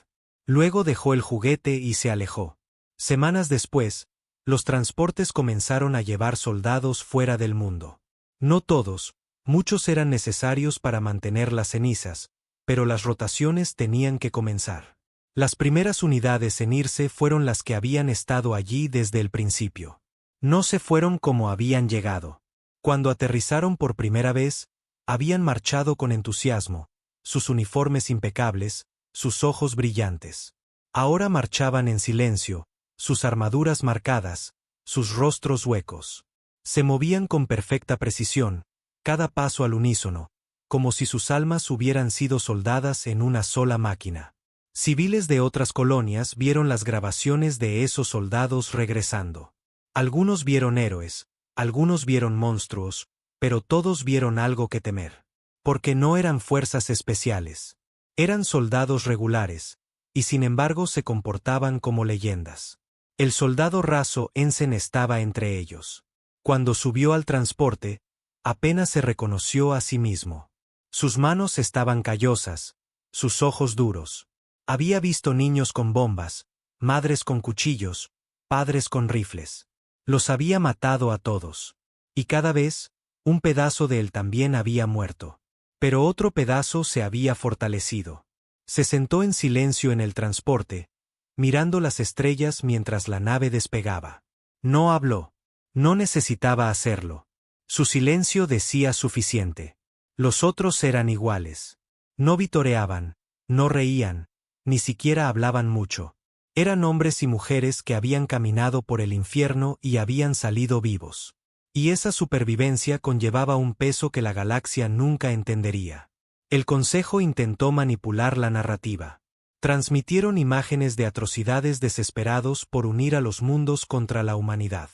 Luego dejó el juguete y se alejó. Semanas después, los transportes comenzaron a llevar soldados fuera del mundo. No todos, muchos eran necesarios para mantener las cenizas, pero las rotaciones tenían que comenzar. Las primeras unidades en irse fueron las que habían estado allí desde el principio. No se fueron como habían llegado. Cuando aterrizaron por primera vez, habían marchado con entusiasmo, sus uniformes impecables, sus ojos brillantes. Ahora marchaban en silencio, sus armaduras marcadas, sus rostros huecos. Se movían con perfecta precisión, cada paso al unísono, como si sus almas hubieran sido soldadas en una sola máquina. Civiles de otras colonias vieron las grabaciones de esos soldados regresando. Algunos vieron héroes, algunos vieron monstruos, pero todos vieron algo que temer. Porque no eran fuerzas especiales. Eran soldados regulares, y sin embargo se comportaban como leyendas. El soldado raso Ensen estaba entre ellos. Cuando subió al transporte, apenas se reconoció a sí mismo. Sus manos estaban callosas, sus ojos duros. Había visto niños con bombas, madres con cuchillos, padres con rifles. Los había matado a todos. Y cada vez, un pedazo de él también había muerto. Pero otro pedazo se había fortalecido. Se sentó en silencio en el transporte, mirando las estrellas mientras la nave despegaba. No habló. No necesitaba hacerlo. Su silencio decía suficiente. Los otros eran iguales. No vitoreaban, no reían, ni siquiera hablaban mucho. Eran hombres y mujeres que habían caminado por el infierno y habían salido vivos. Y esa supervivencia conllevaba un peso que la galaxia nunca entendería. El Consejo intentó manipular la narrativa. Transmitieron imágenes de atrocidades desesperados por unir a los mundos contra la humanidad.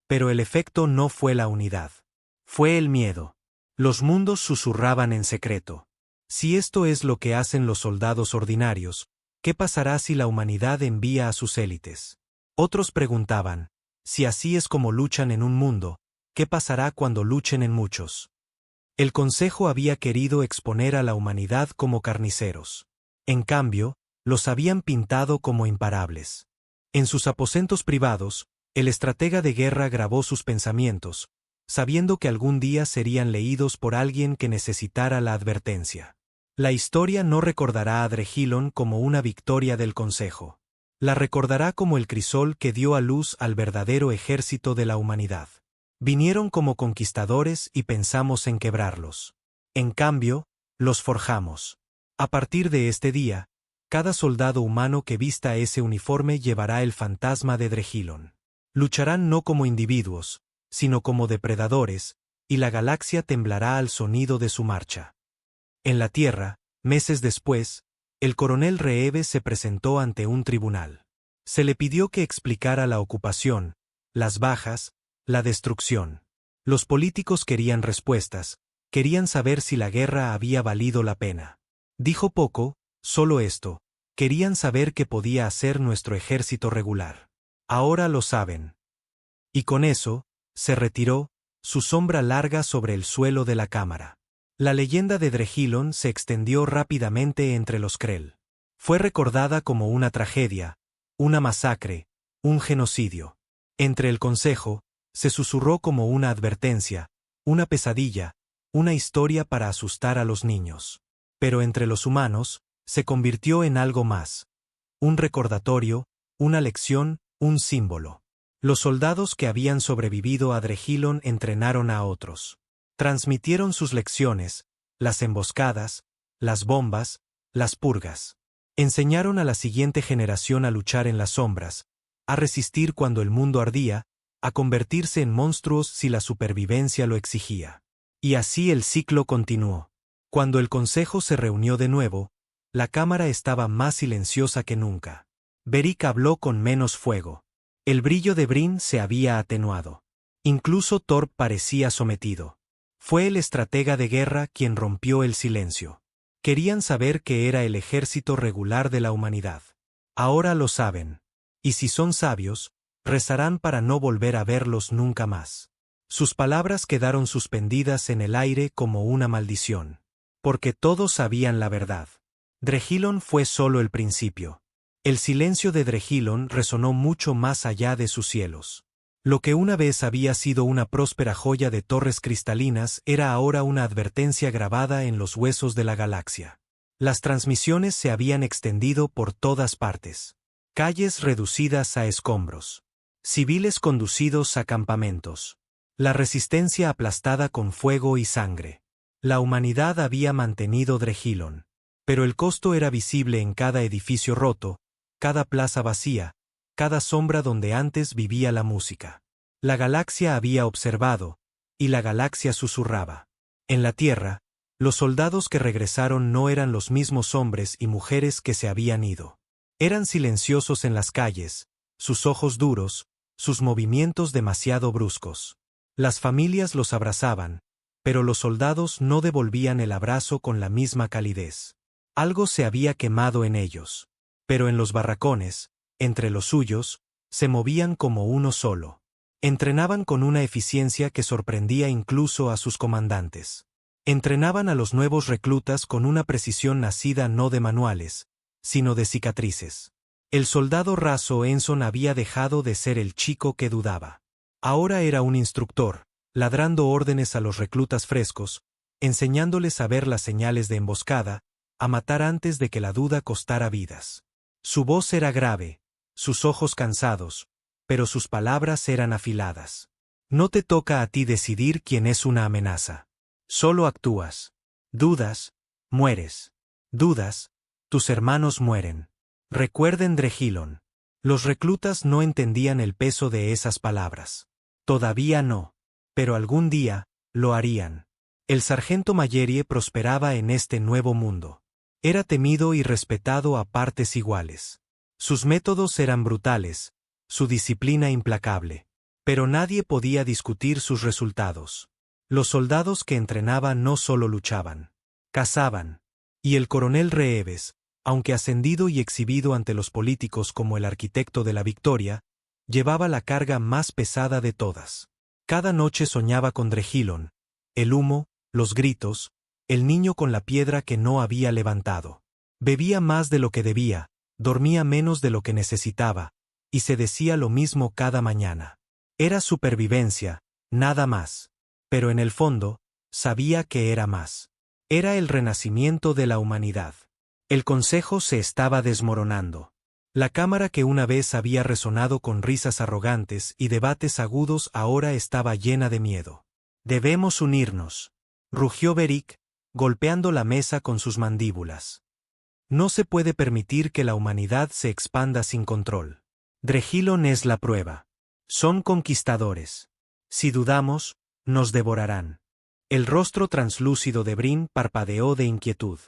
Pero el efecto no fue la unidad. Fue el miedo. Los mundos susurraban en secreto. Si esto es lo que hacen los soldados ordinarios, ¿qué pasará si la humanidad envía a sus élites? Otros preguntaban, si así es como luchan en un mundo, ¿qué pasará cuando luchen en muchos? El Consejo había querido exponer a la humanidad como carniceros. En cambio, los habían pintado como imparables. En sus aposentos privados, el estratega de guerra grabó sus pensamientos, sabiendo que algún día serían leídos por alguien que necesitara la advertencia. La historia no recordará a Drehillon como una victoria del Consejo. La recordará como el crisol que dio a luz al verdadero ejército de la humanidad. Vinieron como conquistadores y pensamos en quebrarlos. En cambio, los forjamos. A partir de este día, cada soldado humano que vista ese uniforme llevará el fantasma de Drehillon. Lucharán no como individuos, sino como depredadores, y la galaxia temblará al sonido de su marcha. En la Tierra, meses después, el coronel Reeve se presentó ante un tribunal. Se le pidió que explicara la ocupación, las bajas, la destrucción. Los políticos querían respuestas, querían saber si la guerra había valido la pena. Dijo poco, solo esto, querían saber qué podía hacer nuestro ejército regular. Ahora lo saben. Y con eso, se retiró, su sombra larga sobre el suelo de la cámara. La leyenda de Drehillon se extendió rápidamente entre los Krell. Fue recordada como una tragedia, una masacre, un genocidio. Entre el Consejo, se susurró como una advertencia, una pesadilla, una historia para asustar a los niños. Pero entre los humanos, se convirtió en algo más. Un recordatorio, una lección, un símbolo. Los soldados que habían sobrevivido a Drehillon entrenaron a otros. Transmitieron sus lecciones, las emboscadas, las bombas, las purgas. Enseñaron a la siguiente generación a luchar en las sombras, a resistir cuando el mundo ardía, a convertirse en monstruos si la supervivencia lo exigía. Y así el ciclo continuó. Cuando el consejo se reunió de nuevo, la cámara estaba más silenciosa que nunca. Beric habló con menos fuego. El brillo de Brin se había atenuado. Incluso Thorp parecía sometido. Fue el estratega de guerra quien rompió el silencio. Querían saber que era el ejército regular de la humanidad. Ahora lo saben. Y si son sabios, rezarán para no volver a verlos nunca más. Sus palabras quedaron suspendidas en el aire como una maldición. Porque todos sabían la verdad. Drehilon fue solo el principio. El silencio de Drehilon resonó mucho más allá de sus cielos. Lo que una vez había sido una próspera joya de torres cristalinas era ahora una advertencia grabada en los huesos de la galaxia. Las transmisiones se habían extendido por todas partes. Calles reducidas a escombros. Civiles conducidos a campamentos. La resistencia aplastada con fuego y sangre. La humanidad había mantenido Drehilon. Pero el costo era visible en cada edificio roto, cada plaza vacía, cada sombra donde antes vivía la música. La galaxia había observado, y la galaxia susurraba. En la Tierra, los soldados que regresaron no eran los mismos hombres y mujeres que se habían ido. Eran silenciosos en las calles, sus ojos duros, sus movimientos demasiado bruscos. Las familias los abrazaban, pero los soldados no devolvían el abrazo con la misma calidez. Algo se había quemado en ellos. Pero en los barracones, entre los suyos, se movían como uno solo. Entrenaban con una eficiencia que sorprendía incluso a sus comandantes. Entrenaban a los nuevos reclutas con una precisión nacida no de manuales, sino de cicatrices. El soldado raso Enson había dejado de ser el chico que dudaba. Ahora era un instructor, ladrando órdenes a los reclutas frescos, enseñándoles a ver las señales de emboscada, a matar antes de que la duda costara vidas. Su voz era grave, sus ojos cansados, pero sus palabras eran afiladas. No te toca a ti decidir quién es una amenaza. Solo actúas. Dudas, mueres. Dudas, tus hermanos mueren. Recuerden Drehilon. Los reclutas no entendían el peso de esas palabras. Todavía no. Pero algún día, lo harían. El sargento Mayerie prosperaba en este nuevo mundo. Era temido y respetado a partes iguales. Sus métodos eran brutales, su disciplina implacable. Pero nadie podía discutir sus resultados. Los soldados que entrenaba no solo luchaban, cazaban. Y el coronel Reeves, aunque ascendido y exhibido ante los políticos como el arquitecto de la victoria, llevaba la carga más pesada de todas. Cada noche soñaba con Drehilon, el humo, los gritos, el niño con la piedra que no había levantado. Bebía más de lo que debía, dormía menos de lo que necesitaba, y se decía lo mismo cada mañana. Era supervivencia, nada más. Pero en el fondo, sabía que era más. Era el renacimiento de la humanidad. El consejo se estaba desmoronando. La cámara que una vez había resonado con risas arrogantes y debates agudos ahora estaba llena de miedo. Debemos unirnos, rugió Beric, golpeando la mesa con sus mandíbulas. No se puede permitir que la humanidad se expanda sin control. Drehilon es la prueba. Son conquistadores. Si dudamos, nos devorarán. El rostro translúcido de Brin parpadeó de inquietud.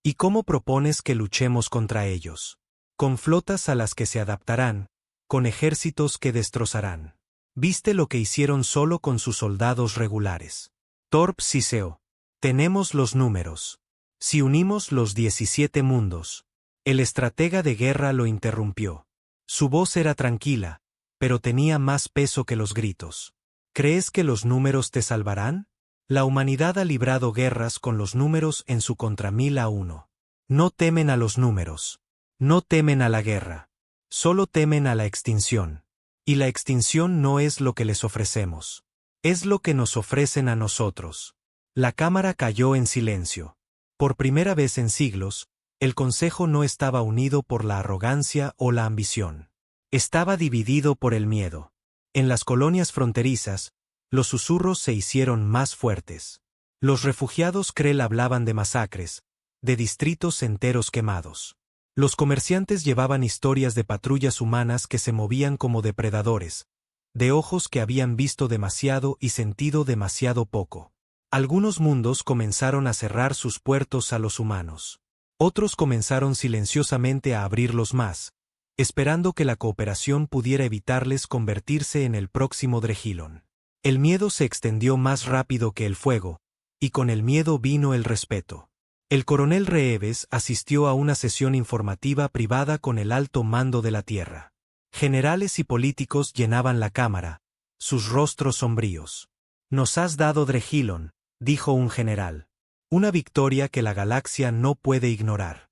¿Y cómo propones que luchemos contra ellos? Con flotas a las que se adaptarán, con ejércitos que destrozarán. ¿Viste lo que hicieron solo con sus soldados regulares? Thorp siseó. Tenemos los números. Si unimos los 17 mundos. El estratega de guerra lo interrumpió. Su voz era tranquila, pero tenía más peso que los gritos. ¿Crees que los números te salvarán? La humanidad ha librado guerras con los números en su contra 1000-1. No temen a los números. No temen a la guerra. Solo temen a la extinción. Y la extinción no es lo que les ofrecemos. Es lo que nos ofrecen a nosotros. La cámara cayó en silencio. Por primera vez en siglos, el consejo no estaba unido por la arrogancia o la ambición. Estaba dividido por el miedo. En las colonias fronterizas, los susurros se hicieron más fuertes. Los refugiados Krell hablaban de masacres, de distritos enteros quemados. Los comerciantes llevaban historias de patrullas humanas que se movían como depredadores, de ojos que habían visto demasiado y sentido demasiado poco. Algunos mundos comenzaron a cerrar sus puertos a los humanos. Otros comenzaron silenciosamente a abrirlos más, esperando que la cooperación pudiera evitarles convertirse en el próximo Drehillon. El miedo se extendió más rápido que el fuego, y con el miedo vino el respeto. El coronel Reeves asistió a una sesión informativa privada con el alto mando de la Tierra. Generales y políticos llenaban la cámara, sus rostros sombríos. «Nos has dado Drehillon», dijo un general. «Una victoria que la galaxia no puede ignorar».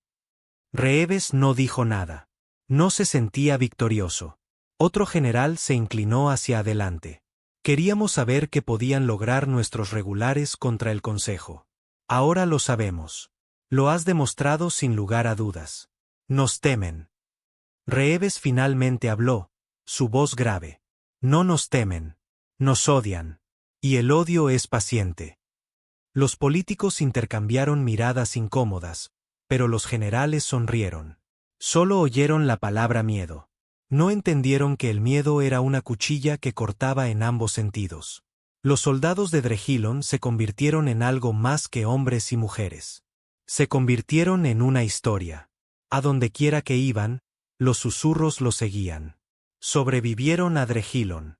Reeves no dijo nada. No se sentía victorioso. Otro general se inclinó hacia adelante. «Queríamos saber qué podían lograr nuestros regulares contra el Consejo. Ahora lo sabemos. Lo has demostrado sin lugar a dudas. Nos temen». Reeves finalmente habló, su voz grave. «No nos temen. Nos odian. Y el odio es paciente». Los políticos intercambiaron miradas incómodas, pero los generales sonrieron. Solo oyeron la palabra miedo. No entendieron que el miedo era una cuchilla que cortaba en ambos sentidos. Los soldados de Drehillon se convirtieron en algo más que hombres y mujeres. Se convirtieron en una historia. A donde quiera que iban, los susurros los seguían. Sobrevivieron a Drehillon.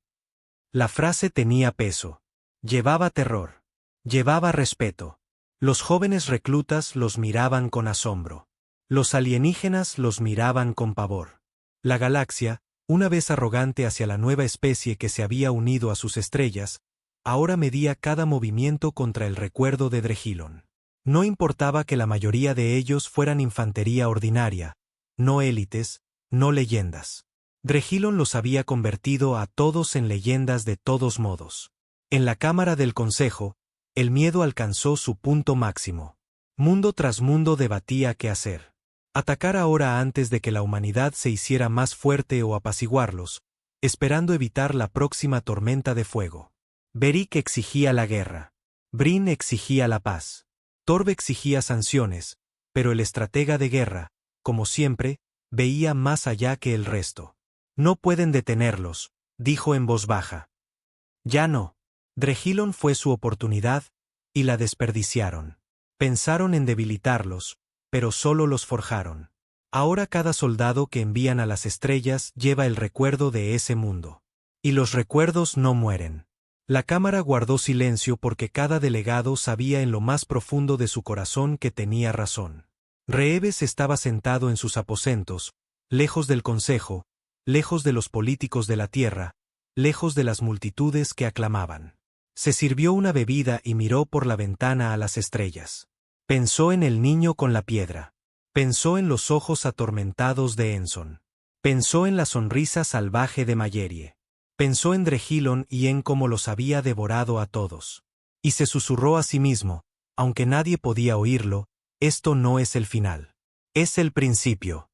La frase tenía peso. Llevaba terror. Llevaba respeto. Los jóvenes reclutas los miraban con asombro. Los alienígenas los miraban con pavor. La galaxia, una vez arrogante hacia la nueva especie que se había unido a sus estrellas, ahora medía cada movimiento contra el recuerdo de Drehillon. No importaba que la mayoría de ellos fueran infantería ordinaria, no élites, no leyendas. Drehillon los había convertido a todos en leyendas de todos modos. En la Cámara del Consejo, el miedo alcanzó su punto máximo. Mundo tras mundo debatía qué hacer. Atacar ahora antes de que la humanidad se hiciera más fuerte o apaciguarlos, esperando evitar la próxima tormenta de fuego. Beric exigía la guerra. Brin exigía la paz. Torb exigía sanciones, pero el estratega de guerra, como siempre, veía más allá que el resto. «No pueden detenerlos», dijo en voz baja. «Ya no». Drehillon fue su oportunidad, y la desperdiciaron. Pensaron en debilitarlos, pero solo los forjaron. Ahora cada soldado que envían a las estrellas lleva el recuerdo de ese mundo. Y los recuerdos no mueren. La Cámara guardó silencio porque cada delegado sabía en lo más profundo de su corazón que tenía razón. Reeves estaba sentado en sus aposentos, lejos del Consejo, lejos de los políticos de la Tierra, lejos de las multitudes que aclamaban. Se sirvió una bebida y miró por la ventana a las estrellas. Pensó en el niño con la piedra. Pensó en los ojos atormentados de Enson. Pensó en la sonrisa salvaje de Mayerie. Pensó en Drehillon y en cómo los había devorado a todos. Y se susurró a sí mismo, aunque nadie podía oírlo, esto no es el final. Es el principio.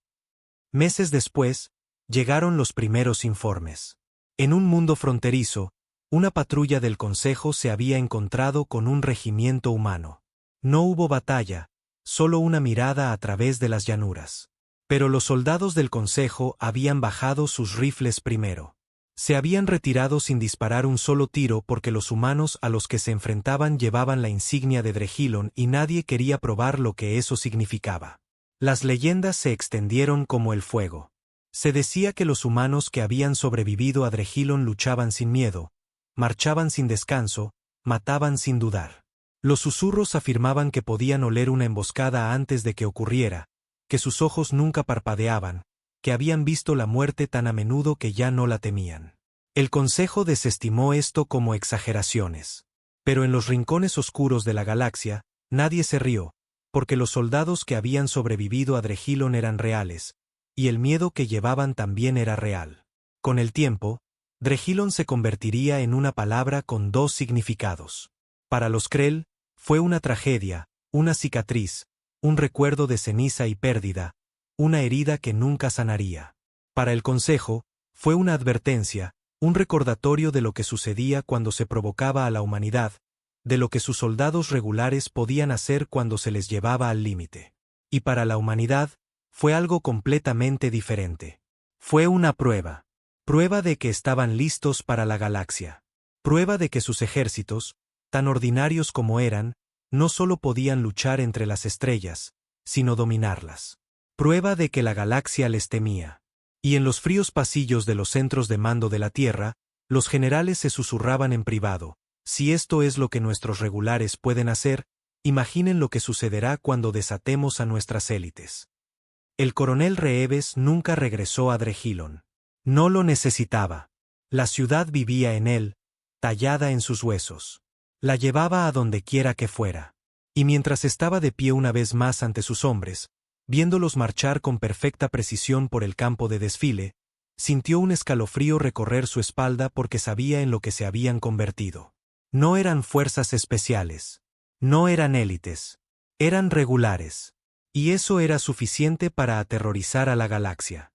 Meses después, llegaron los primeros informes. En un mundo fronterizo, una patrulla del Consejo se había encontrado con un regimiento humano. No hubo batalla, solo una mirada a través de las llanuras. Pero los soldados del Consejo habían bajado sus rifles primero. Se habían retirado sin disparar un solo tiro porque los humanos a los que se enfrentaban llevaban la insignia de Drehillon y nadie quería probar lo que eso significaba. Las leyendas se extendieron como el fuego. Se decía que los humanos que habían sobrevivido a Drehillon luchaban sin miedo, marchaban sin descanso, mataban sin dudar. Los susurros afirmaban que podían oler una emboscada antes de que ocurriera, que sus ojos nunca parpadeaban, que habían visto la muerte tan a menudo que ya no la temían. El Consejo desestimó esto como exageraciones. Pero en los rincones oscuros de la galaxia, nadie se rió, porque los soldados que habían sobrevivido a Drehillon eran reales, y el miedo que llevaban también era real. Con el tiempo, Drehillon se convertiría en una palabra con dos significados. Para los Krell, fue una tragedia, una cicatriz, un recuerdo de ceniza y pérdida, una herida que nunca sanaría. Para el Consejo, fue una advertencia, un recordatorio de lo que sucedía cuando se provocaba a la humanidad, de lo que sus soldados regulares podían hacer cuando se les llevaba al límite. Y para la humanidad, Fue algo completamente diferente. Fue una prueba. Prueba de que estaban listos para la galaxia. Prueba de que sus ejércitos, tan ordinarios como eran, no solo podían luchar entre las estrellas, sino dominarlas. Prueba de que la galaxia les temía. Y en los fríos pasillos de los centros de mando de la Tierra, los generales se susurraban en privado: si esto es lo que nuestros regulares pueden hacer, imaginen lo que sucederá cuando desatemos a nuestras élites. El coronel Reeves nunca regresó a Drehillon. No lo necesitaba. La ciudad vivía en él, tallada en sus huesos. La llevaba a donde quiera que fuera. Y mientras estaba de pie una vez más ante sus hombres, viéndolos marchar con perfecta precisión por el campo de desfile, sintió un escalofrío recorrer su espalda porque sabía en lo que se habían convertido. No eran fuerzas especiales. No eran élites. Eran regulares. Y eso era suficiente para aterrorizar a la galaxia.